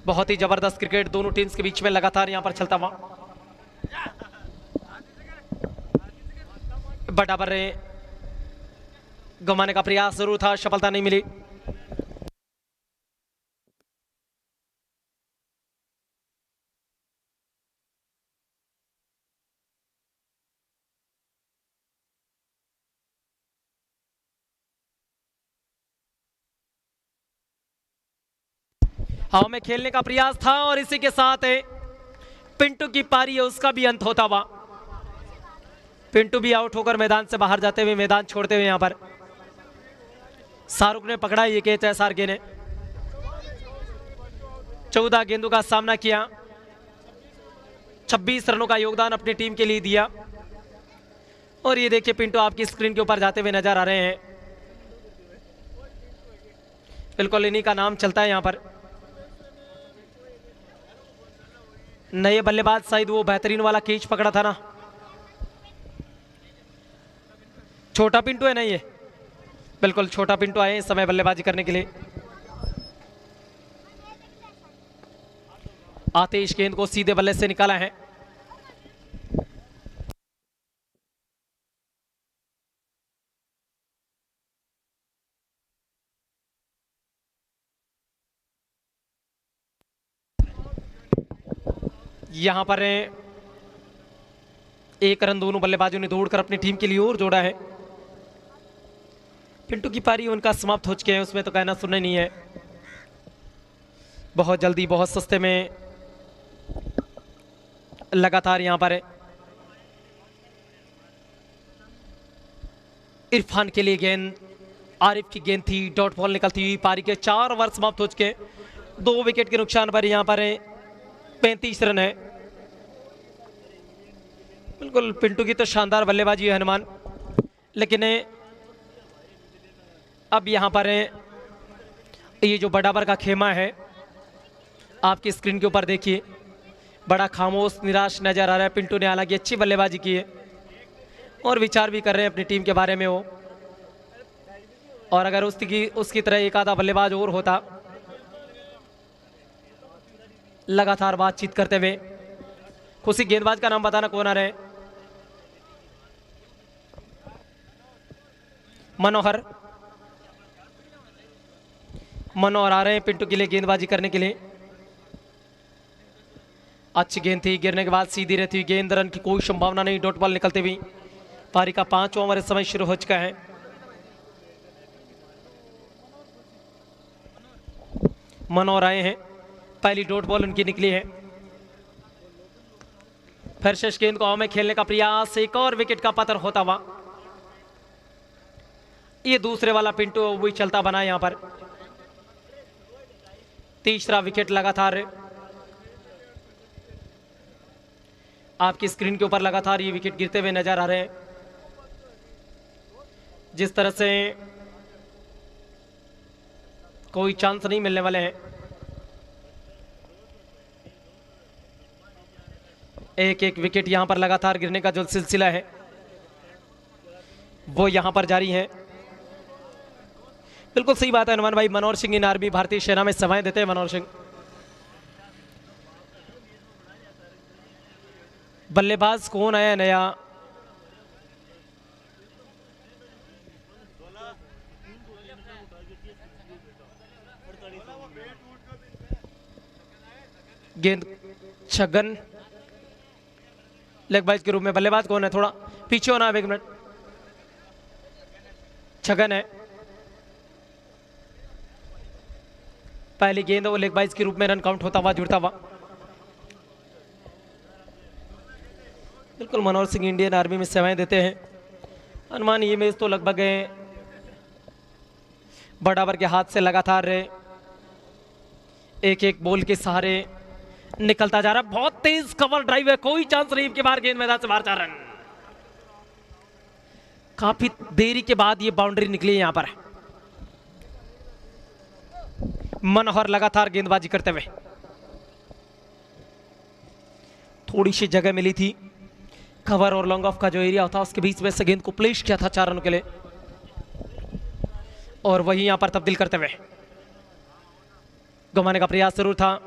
बहुत ही जबरदस्त क्रिकेट दोनों टीम्स के बीच में लगातार यहां पर चलता हुआ। बराबर घुमाने का प्रयास जरूर था, सफलता नहीं मिली। हवा में खेलने का प्रयास था और इसी के साथ पिंटू की पारी है उसका भी अंत होता हुआ। पिंटू भी आउट होकर मैदान से बाहर जाते हुए, मैदान छोड़ते हुए यहां पर शाहरुख ने पकड़ा ये कैच है। सारगे ने 14 गेंदों का सामना किया, 26 रनों का योगदान अपनी टीम के लिए दिया। और ये देखिए पिंटू आपकी स्क्रीन के ऊपर जाते हुए नजर आ रहे हैं। बिल्कुल इन्हीं का नाम चलता है यहां पर। नए बल्लेबाज शायद वो बेहतरीन वाला कैच पकड़ा था ना, छोटा पिंटू है ना ये, बिल्कुल छोटा पिंटू आए इस समय बल्लेबाजी करने के लिए। आते इस गेंद को सीधे बल्ले से निकाला है। यहां पर एक रन दोनों बल्लेबाजों ने दौड़कर अपनी टीम के लिए और जोड़ा है। पिंटू की पारी उनका समाप्त हो चुके हैं, उसमें तो कहना सुनना नहीं है। बहुत जल्दी बहुत सस्ते में लगातार यहां पर इरफान के लिए गेंद, आरिफ की गेंद थी, डॉट बॉल निकलती हुई। पारी के 4 ओवर समाप्त हो चुके, 2 विकेट के नुकसान पर यहां पर 35 रन है। बिल्कुल पिंटू की तो शानदार बल्लेबाजी है हनुमान, लेकिन अब यहां पर ये जो बड़ाबर का खेमा है आपकी स्क्रीन के ऊपर देखिए, बड़ा खामोश निराश नजर आ रहा है। पिंटू ने हालांकि अच्छी बल्लेबाजी की है और विचार भी कर रहे हैं अपनी टीम के बारे में वो, और अगर उसकी तरह एक आधा बल्लेबाज और होता। लगातार बातचीत करते हुए, खुशी गेंदबाज का नाम बताना कौन आ रहे हैं? मनोहर आ रहे हैं पिंटू के लिए गेंदबाजी करने के लिए। अच्छी गेंद थी, गिरने के बाद सीधी रहती हुई गेंद, रन की कोई संभावना नहीं, डॉट बॉल निकलती हुई। पारी का 5वां ओवर इस समय शुरू हो चुका है। मनोहर आए हैं, पहली डॉट बॉल उनकी निकली है। फिर शेष गेंद को हवा में खेलने का प्रयास, एक और विकेट का पतन होता हुआ। ये दूसरे वाला पिंटू वही चलता बना यहां पर। तीसरा विकेट लगातार आपकी स्क्रीन के ऊपर लगातार ये विकेट गिरते हुए नजर आ रहे हैं। जिस तरह से कोई चांस नहीं मिलने वाले हैं। एक एक विकेट यहां पर लगातार गिरने का जो सिलसिला है वो यहां पर जारी है। बिल्कुल सही बात है हनुमान भाई, मनोहर सिंह इन आर्मी भारतीय सेना में सेवाएं देते हैं। मनोहर सिंह बल्लेबाज कौन आया नया? गेंद छगन लेग बाइज के रूप में, बल्लेबाज कौन है? थोड़ा पीछे होना है, 1 मिनट। छगन है, पहली गेंद वो लेग बाइज के रूप में रन काउंट होता हुआ जुड़ता हुआ। बिल्कुल मनोहर सिंह इंडियन आर्मी में सेवाएं देते हैं। हनुमान ये मैच तो लगभग बड़ाबर के हाथ से लगातार एक एक बॉल के सहारे निकलता जा रहा है। बहुत तेज कवर ड्राइव है, कोई चांस नहीं के बाहर, गेंद मैदान से बाहर, 4 रन। काफी देरी के बाद ये बाउंड्री निकली यहां पर। मनोहर लगातार गेंदबाजी करते हुए, थोड़ी सी जगह मिली थी, कवर और लॉन्ग ऑफ का जो एरिया था उसके बीच में से गेंद को प्लेस किया था 4 रनों के लिए, और वही यहां पर तब्दील करते हुए घुमाने का प्रयास जरूर था।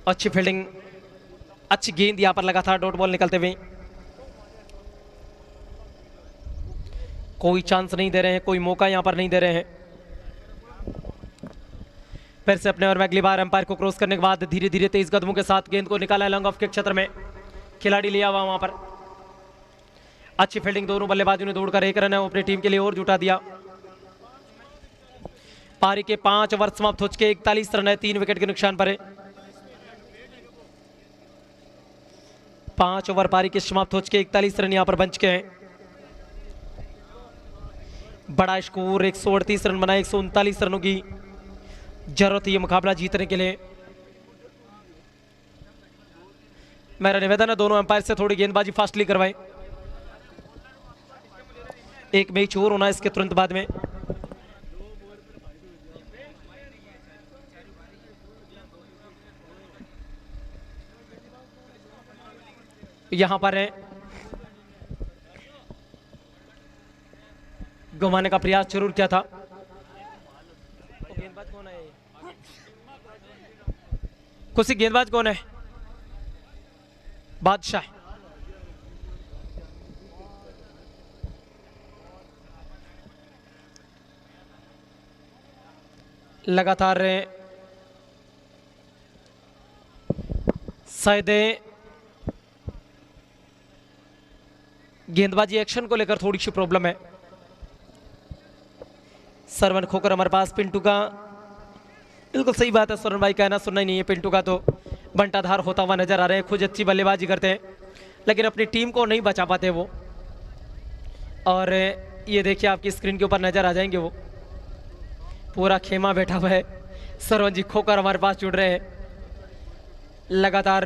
अच्छी फील्डिंग, अच्छी गेंद, यहां पर लगातार डॉट बॉल निकलते हुए। कोई चांस नहीं दे रहे हैं, कोई मौका यहां पर नहीं दे रहे हैं। फिर से अपने और में अगली बार एम्पायर को क्रॉस करने के बाद धीरे धीरे तेज कदमों के साथ गेंद को निकाला लॉन्ग ऑफ के क्षेत्र में, खिलाड़ी लिया हुआ वहां पर। अच्छी फील्डिंग, दोनों बल्लेबाजों ने दौड़कर 1 रन है वो अपनी टीम के लिए और जुटा दिया। पारी के 5 ओवर समाप्त हो चुके, 41 रन है, 3 विकेट के नुकसान पर है। 5 ओवर पारी के समाप्त हो चुके, 41 रन यहां पर बन चुके हैं। बड़ा स्कोर 138 रन बना, 139 रनों की जरूरत है ये मुकाबला जीतने के लिए। मेरा निवेदन है दोनों अंपायर से थोड़ी गेंदबाजी फास्टली करवाएं। एक मैच और होना इसके तुरंत बाद में। यहां पर है घुमाने का प्रयास जरूर किया था। गेंदबाज कौन है? खुशी गेंदबाज कौन है? बादशाह। लगातार शायद गेंदबाजी एक्शन को लेकर थोड़ी सी प्रॉब्लम है। सरवन खोकर हमारे पास पिंटू का, बिल्कुल सही बात है सरवन भाई, कहना सुनना ही नहीं है। पिंटू का तो बंटाधार होता हुआ नजर आ रहे हैं, खुद अच्छी बल्लेबाजी करते हैं लेकिन अपनी टीम को नहीं बचा पाते वो। और ये देखिए आपकी स्क्रीन के ऊपर नजर आ जाएंगे वो, पूरा खेमा बैठा हुआ है। सरवन जी खोकर हमारे पास जुड़ रहे हैं, लगातार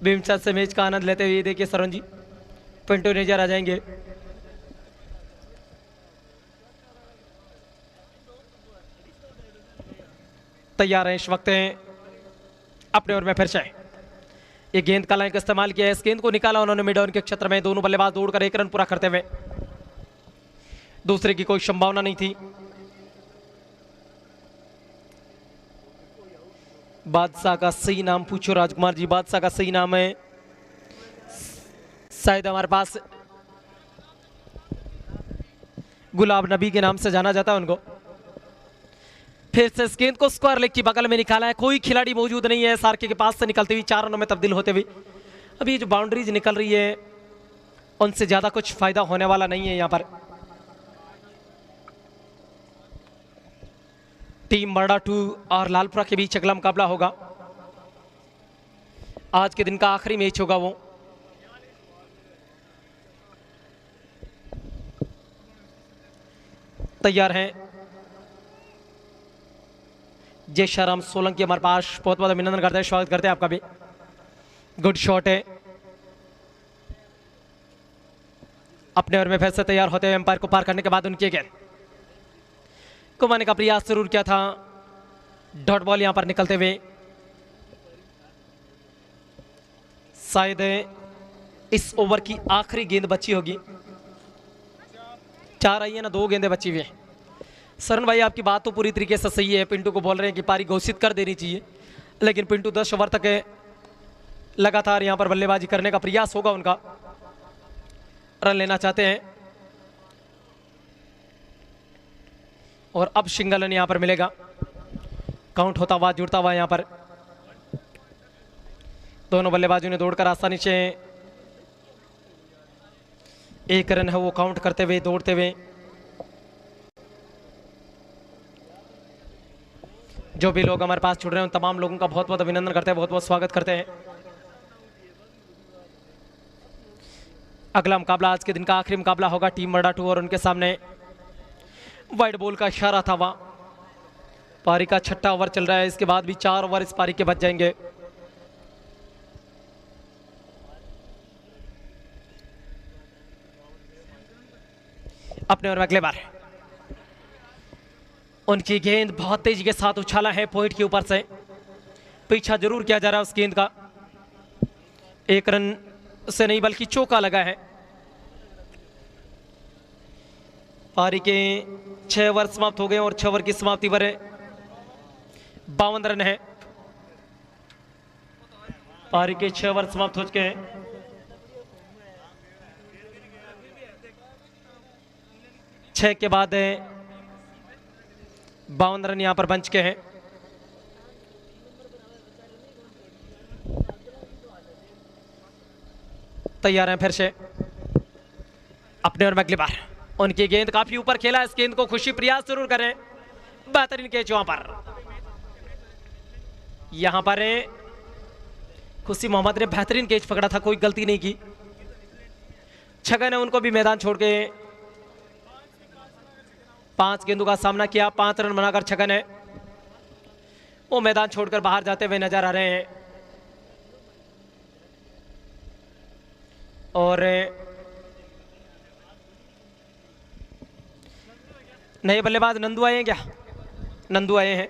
भीमचंद से मैच का आनंद लेते हुए। देखिए सरवन जी, पिंटू नजर आ जाएंगे। तैयार हैं इस वक्त अपने ओवर में फिर से ये गेंद का लाइन का इस्तेमाल किया है। इस गेंद को निकाला उन्होंने मिड ऑन के क्षेत्र में, दोनों बल्लेबाज दौड़कर 1 रन पूरा करते हुए। दूसरे की कोई संभावना नहीं थी। बादशाह का सही नाम पूछो राजकुमार जी, बादशाह का सही नाम है शायद हमारे पास गुलाब नबी के नाम से जाना जाता है उनको। फिर से इस गेंद को स्क्वायर लेग की बगल में निकाला है, कोई खिलाड़ी मौजूद नहीं है सार्के के पास से निकलती हुई, 4 रनों में तब्दील होते हुए। अभी जो बाउंड्रीज निकल रही है उनसे ज्यादा कुछ फायदा होने वाला नहीं है। यहां पर टीम मरडा 2 और लालपुरा के बीच अगला मुकाबला होगा। आज के दिन का आखिरी मैच होगा वो। तैयार हैं जय श्याराम सोलंकी हमारे पास, बहुत बहुत अभिनंदन करते हैं, स्वागत करते हैं आपका भी। गुड शॉट है। अपने ओवर में फिर से तैयार होते हुए एम्पायर को पार करने के बाद उनकी गेंद घुमाने का प्रयास जरूर किया था, डॉट बॉल यहां पर निकलते हुए। शायद इस ओवर की आखिरी गेंद बची होगी। 4 आई है ना, 2 गेंदें बची हुई हैं। सरन भाई आपकी बात तो पूरी तरीके से सही है, पिंटू को बोल रहे हैं कि पारी घोषित कर देनी चाहिए, लेकिन पिंटू 10 ओवर तक लगातार यहां पर बल्लेबाजी करने का प्रयास होगा उनका, रन लेना चाहते हैं। और अब सिंगल रन यहां पर मिलेगा, काउंट होता हुआ जुड़ता हुआ यहां पर। दोनों बल्लेबाजों ने दौड़कर आसानी से 1 रन है वो काउंट करते हुए, दौड़ते हुए। जो भी लोग हमारे पास जुड़ रहे हैं उन तमाम लोगों का बहुत बहुत अभिनंदन करते हैं, बहुत बहुत स्वागत करते हैं। अगला मुकाबला आज के दिन का आखिरी मुकाबला होगा टीम मरडा 2 और उनके सामने वाइड बॉल का इशारा था वहां। पारी का 6ठा ओवर चल रहा है, इसके बाद भी 4 ओवर इस पारी के बच जाएंगे। अपने ओवर में अगले बार उनकी गेंद बहुत तेजी के साथ उछाला है पॉइंट के ऊपर से, पीछा जरूर किया जा रहा है उस गेंद का। 1 रन से नहीं बल्कि चौका लगा है। पारी के 6 ओवर समाप्त हो गए और 6 ओवर की समाप्ति पर 52 रन है। पारी के 6 ओवर समाप्त हो चुके हैं। छह के बाद 52 रन यहां पर बन चुके हैं। तैयार हैं फिर से अपने और अगली बार। उनकी गेंद काफी ऊपर खेला, इस गेंद को खुशी प्रयास जरूर करें। बेहतरीन कैच वहां पर, यहां पर खुशी मोहम्मद ने बेहतरीन कैच पकड़ा था, कोई गलती नहीं की। छगन है उनको भी मैदान छोड़ के 5 गेंदों का सामना किया, 5 रन बनाकर छगन है वो मैदान छोड़कर बाहर जाते हुए नजर आ रहे हैं। और नए बल्लेबाज नंदू आए हैं क्या? नंदू आए हैं।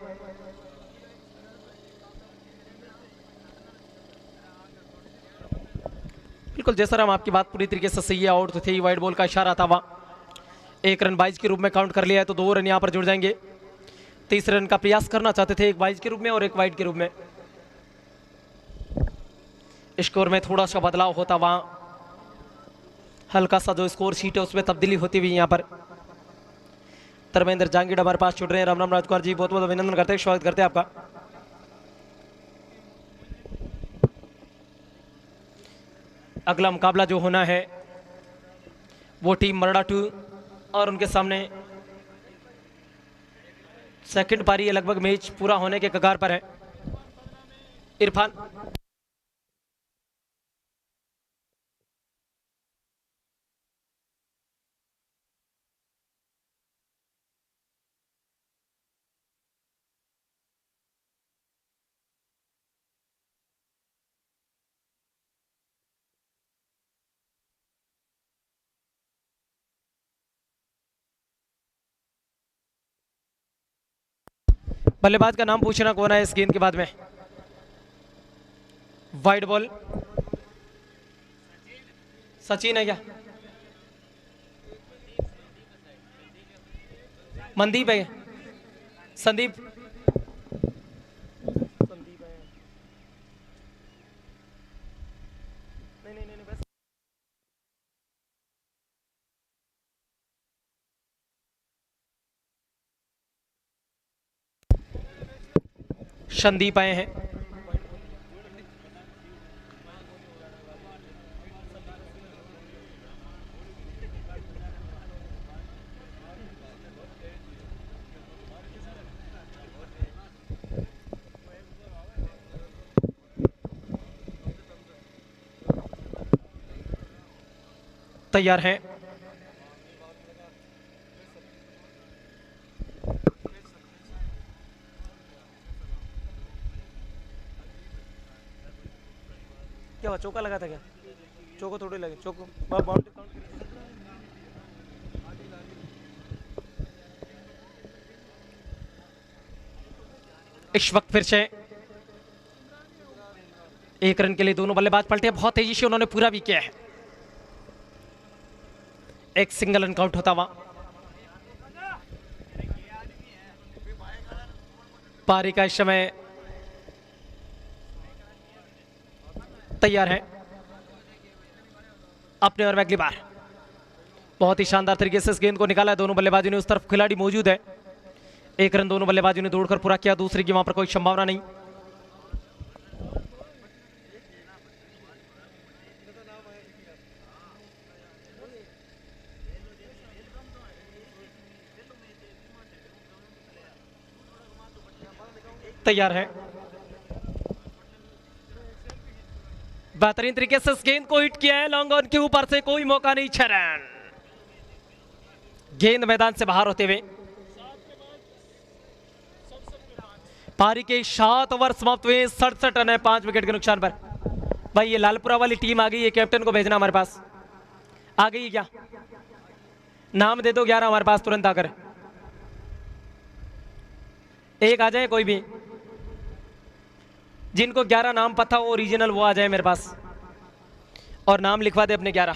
बिल्कुल जैसा हम आपकी बात पूरी तरीके से सही है, आउट तो थी, वाइड बॉल का इशारा था वहां। एक रन 22 के रूप में काउंट कर लिया है, तो 2 रन यहाँ पर जुड़ जाएंगे। तीसरे रन का प्रयास करना चाहते थे, एक 22 के रूप में और एक वाइड के रूप में। स्कोर में थोड़ा सा बदलाव होता, वहाँ हल्का सा जो स्कोर शीट है उसमें तब्दीली होती हुई यहाँ पर। धर्मेंद्र जांगीड़ हमारे पास छुट रहे हैं। राम राम राजकुमार जी, बहुत बहुत अभिनंदन करते हैं, स्वागत करते हैं आपका। अगला मुकाबला जो होना है वो टीम मरड़ा 2 और उनके सामने सेकंड पारी है, लगभग मैच पूरा होने के कगार पर है। इरफान बल्लेबाज का नाम पूछना कौन है इस गेंद के बाद में। वाइड बॉल सचिन है क्या? मनदीप है? संदीप? नहीं बस संदीप आए हैं। तैयार हैं। क्या हुआ, चौका लगा था क्या? चौको थोड़ी लगे, चौको बाउंड्री काउंट। इस वक्त फिर से 1 रन के लिए दोनों बल्लेबाज पलटे, बहुत तेजी से उन्होंने पूरा भी किया है। एक सिंगल रन काउंट होता हुआ। पारी का इस समय तैयार है अपने और अगली बार। बहुत ही शानदार तरीके से इस गेंद को निकाला है दोनों बल्लेबाजों ने। उस तरफ खिलाड़ी मौजूद है। 1 रन दोनों बल्लेबाजों ने दौड़कर पूरा किया, दूसरे की वहां पर कोई संभावना नहीं। तैयार है। बेहतरीन तरीके से इस गेंद को हिट किया है, लॉन्ग ऑन के ऊपर से, कोई मौका नहीं। 6 रन। गेंद मैदान से बाहर होते हुए पारी के 7 ओवर समाप्त हुए। 67 रन है 5 विकेट के नुकसान पर। भाई ये लालपुरा वाली टीम आ गई है, कैप्टन को भेजना हमारे पास। आ गई है क्या? नाम दे दो 11 हमारे पास तुरंत आकर। एक आ जाए कोई भी, जिनको 11 नाम पता हो ओरिजिनल, वो आ जाए मेरे पास और नाम लिखवा दे अपने 11।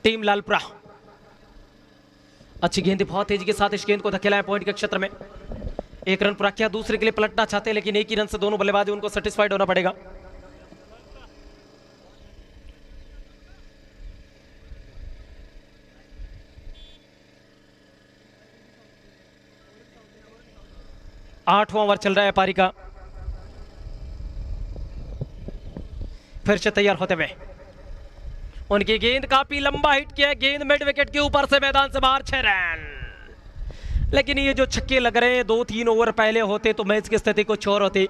टीम लालपुरा अच्छी गेंद, बहुत तेजी के साथ इस गेंद को धकेला है पॉइंट के क्षेत्र में। 1 रन पूरा किया, दूसरे के लिए पलटना चाहते हैं, लेकिन एक ही रन से दोनों बल्लेबाज उनको सेटिस्फाइड होना पड़ेगा। आठवां ओवर चल रहा है पारी का। फिर से तैयार होते हुए उनकी गेंद काफी लंबा हिट किया है, गेंद मिड विकेट के ऊपर से मैदान से बाहर। 6 रन। लेकिन ये जो छक्के लग रहे हैं 2-3 ओवर पहले होते तो मैच की स्थिति कुछ और होती।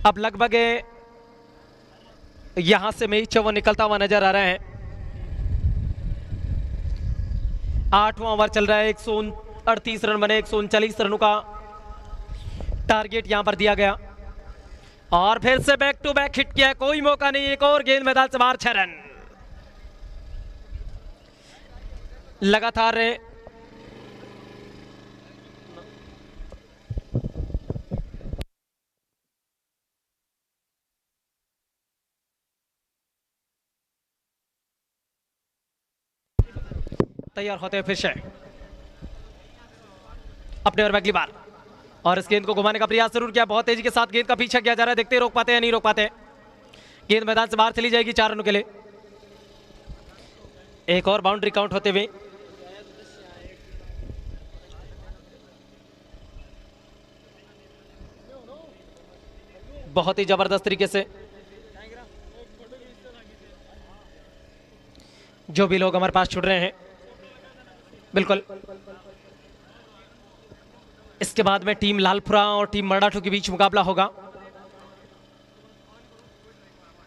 अब लगभग यहां से मैच वो निकलता हुआ नजर आ रहा है। 8वां ओवर चल रहा है, 138 रन बने, 139 रनों का टारगेट यहां पर दिया गया और फिर से बैक टू बैक हिट किया, कोई मौका नहीं। एक और गेंद मैदान से बाहर। 6 रन। लगातार तैयार होते हैं फिर से अपने ओर में अगली बार, और इस गेंद को घुमाने का प्रयास जरूर किया, बहुत तेजी के साथ गेंद का पीछा किया जा रहा है, देखते हैं रोक पाते हैं नहीं रोक पाते। गेंद मैदान से बाहर चली जाएगी 4 रनों के लिए। एक और बाउंड्री काउंट होते हुए बहुत ही जबरदस्त तरीके से जो भी लोग हमारे पास छुड़ रहे हैं, बिल्कुल इसके बाद में टीम लालपुरा और टीम मराठू के बीच मुकाबला होगा।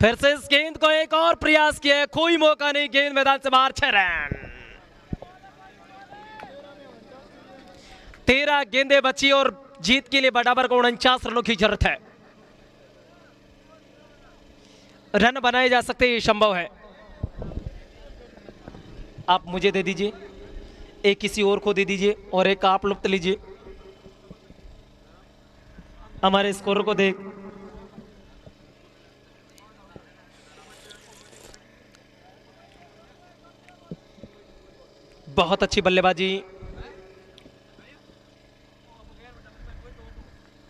फिर से इस गेंद को एक और प्रयास किया, कोई मौका नहीं, गेंद मैदान से बाहर। 6 रन, 13 गेंदें बची और जीत के लिए बराबर को 49 रनों की जरूरत है। रन बनाए जा सकते, ये संभव है। आप मुझे दे दीजिए, एक किसी और को दे दीजिए और एक आप लुप्त लीजिए। हमारे स्कोर को देख बहुत अच्छी बल्लेबाजी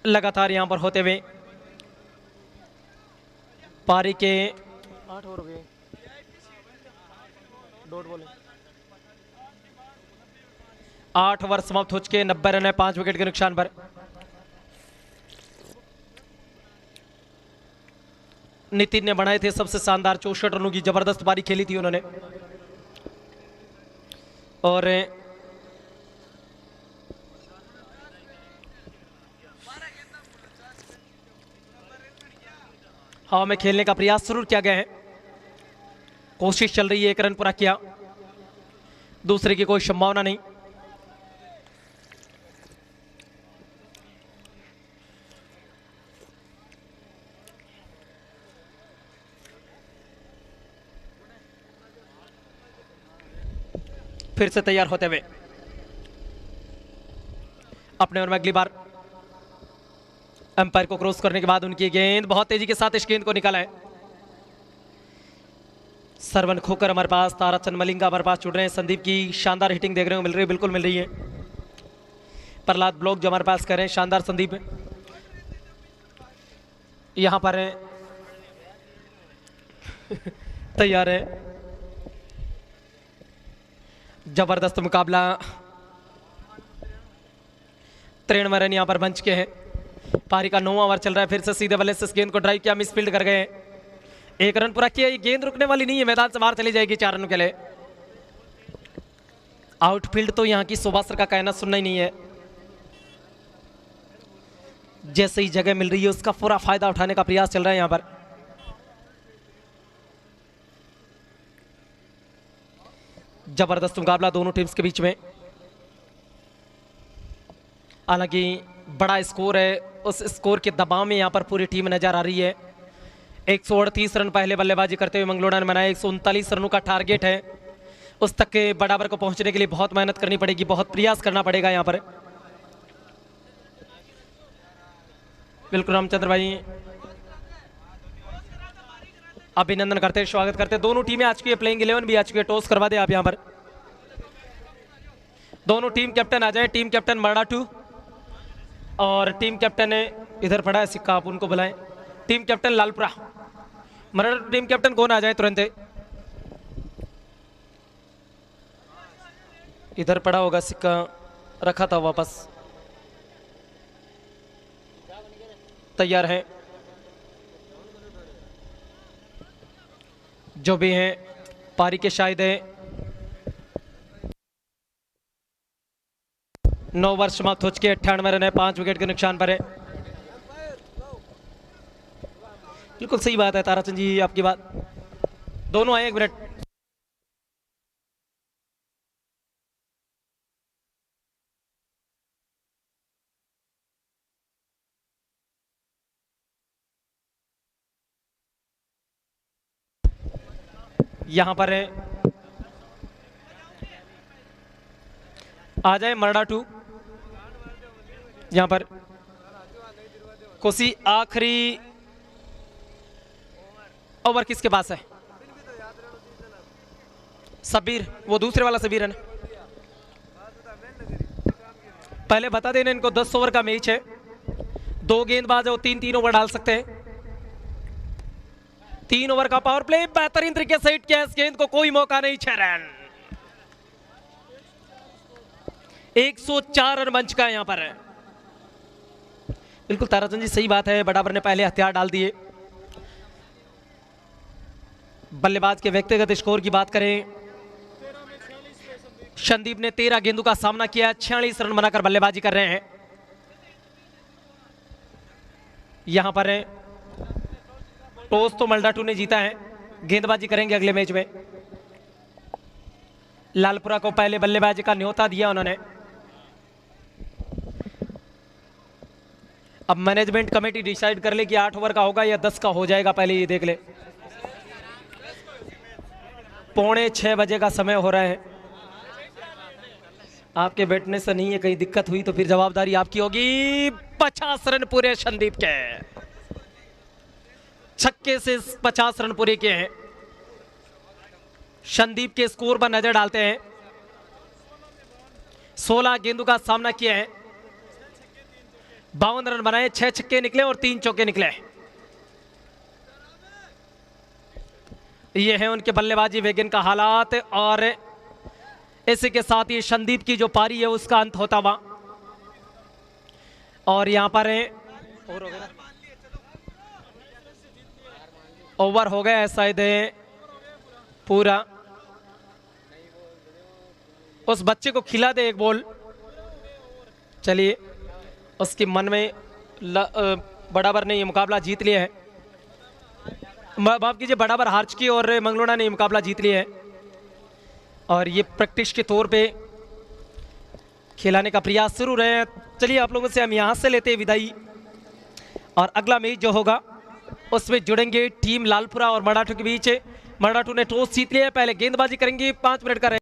लगातार यहां पर होते हुए। पारी के 8 ओवर हो गए, डॉट बॉल 8 ओवर समाप्त हो चुके, 90 रन है 5 विकेट के नुकसान पर। नितिन ने बनाए थे सबसे शानदार 64 रनों की जबरदस्त पारी खेली थी उन्होंने, और हवा में खेलने का प्रयास जरूर किया गया है, कोशिश चल रही है, 1 रन पूरा किया, दूसरे की कोई संभावना नहीं। फिर से तैयार होते हुए अपने ओर में अगली बार अंपायर को क्रॉस करने के बाद उनकी गेंद बहुत तेजी के साथ इस गेंद को निकाला है। सरवन खोकर हमारे पास, ताराचंद मलिंगा हमारे पास जुड़ रहे हैं। संदीप की शानदार हिटिंग देख रहे हो, मिल रही है, बिल्कुल मिल रही है। प्रहलाद ब्लॉक जो हमारे पास कर रहे हैं, शानदार संदीप यहां पर है तैयार है। जबरदस्त मुकाबला, 93 रन यहां पर बन चुके हैं। पारी का 9वां ओवर चल रहा है। फिर से सीधे बल्ले से इस गेंद को ड्राइव किया, मिस फील्ड कर गए, 1 रन पूरा किया। ये गेंद रुकने वाली नहीं है, मैदान से बाहर चली जाएगी 4 रनों के लिए। आउटफील्ड तो यहां की सुभाष का कहना सुनना ही नहीं है, जैसे ही जगह मिल रही है उसका पूरा फायदा उठाने का प्रयास चल रहा है यहां पर। जबरदस्त मुकाबला दोनों टीम्स के बीच में, हालांकि बड़ा स्कोर है, उस स्कोर के दबाव में यहां पर पूरी टीम नजर आ रही है। 138 रन पहले बल्लेबाजी करते हुए मंगलोड़ा ने बनाया, 139 रनों का टारगेट है, उस तक के बराबर को पहुंचने के लिए बहुत मेहनत करनी पड़ेगी, बहुत प्रयास करना पड़ेगा यहां पर। बिल्कुल रामचंद्र भाई, अभिनंदन करते हैं, स्वागत करते हैं। दोनों टीमें आ चुकी है, प्लेइंग 11 भी आ चुकी है। टॉस करवा दे आप यहां पर, दोनों टीम कैप्टन आ जाए। टीम कैप्टन मराठू और टीम कैप्टन इधर पड़ा है सिक्का, आप उनको बुलाएं। टीम कैप्टन लालपुरा, मराठू टीम कैप्टन कौन आ जाए तुरंत। इधर पड़ा होगा सिक्का, रखा था वापस। तैयार है जो भी हैं, पारी के शायद 9 ओवर समाप्त हो चुके, 98 रन है, 5 विकेट के नुकसान पर है। बिल्कुल सही बात है ताराचंद जी आपकी बात, दोनों आए 1 मिनट। यहां पर है, आ जाए मराठू यहां पर। कोसी आखिरी ओवर किसके पास है? सबीर, वो दूसरे वाला सबीर है ना। पहले बता देना, इनको 10 ओवर का मैच है। 2 गेंदबाज है वो 3-3 ओवर डाल सकते हैं। 3 ओवर का पावर प्ले बेहतरीन तरीके से हिट किया इस गेंद को, कोई मौका नहीं। 6 रन, 104 रन बन चुका है यहां पर। बिल्कुल ताराचंद जी सही बात है, बड़ाबर ने पहले हथियार डाल दिए। बल्लेबाज के व्यक्तिगत स्कोर की बात करें, संदीप ने 13 गेंदों का सामना किया, 46 रन बनाकर बल्लेबाजी कर रहे हैं। यहां पर टॉस तो मल्डाटू ने जीता है, गेंदबाजी करेंगे अगले मैच में। लालपुरा को पहले बल्लेबाजी का न्योता दिया उन्होंने। अब मैनेजमेंट कमेटी डिसाइड कर ले कि 8 ओवर का होगा या 10 का हो जाएगा, पहले ये देख ले। 5:45 बजे का समय हो रहा है। आपके बैठने से नहीं है, कहीं दिक्कत हुई तो फिर जवाबदारी आपकी होगी। 50 रन पूरे संदीप के, छक्के से 50 रन पूरे किए हैं। संदीप के स्कोर पर नजर डालते हैं। 16 गेंदों का सामना किया है, 52 रन बनाए, 6 छक्के निकले और 3 चौके निकले। ये है उनके बल्लेबाजी वेगन का हालात, और इसी के साथ ये संदीप की जो पारी है उसका अंत होता हुआ। और यहां पर ओवर हो गया है शायद पूरा। उस बच्चे को खिला दे एक बॉल। चलिए, उसके मन में बड़ाबर ने ये मुकाबला जीत लिया है। माफ कीजिए, बड़ाबर हार चुकी और मंगलोड़ा ने ये मुकाबला जीत लिया है। और ये प्रैक्टिस के तौर पे खिलाने का प्रयास शुरू रहे। चलिए, आप लोगों से हम यहाँ से लेते हैं विदाई, और अगला मैच जो होगा उसमें जुड़ेंगे टीम लालपुरा और मराठू के बीच। मराठू ने टॉस जीत लिया है, पहले गेंदबाजी करेंगे। 5 मिनट का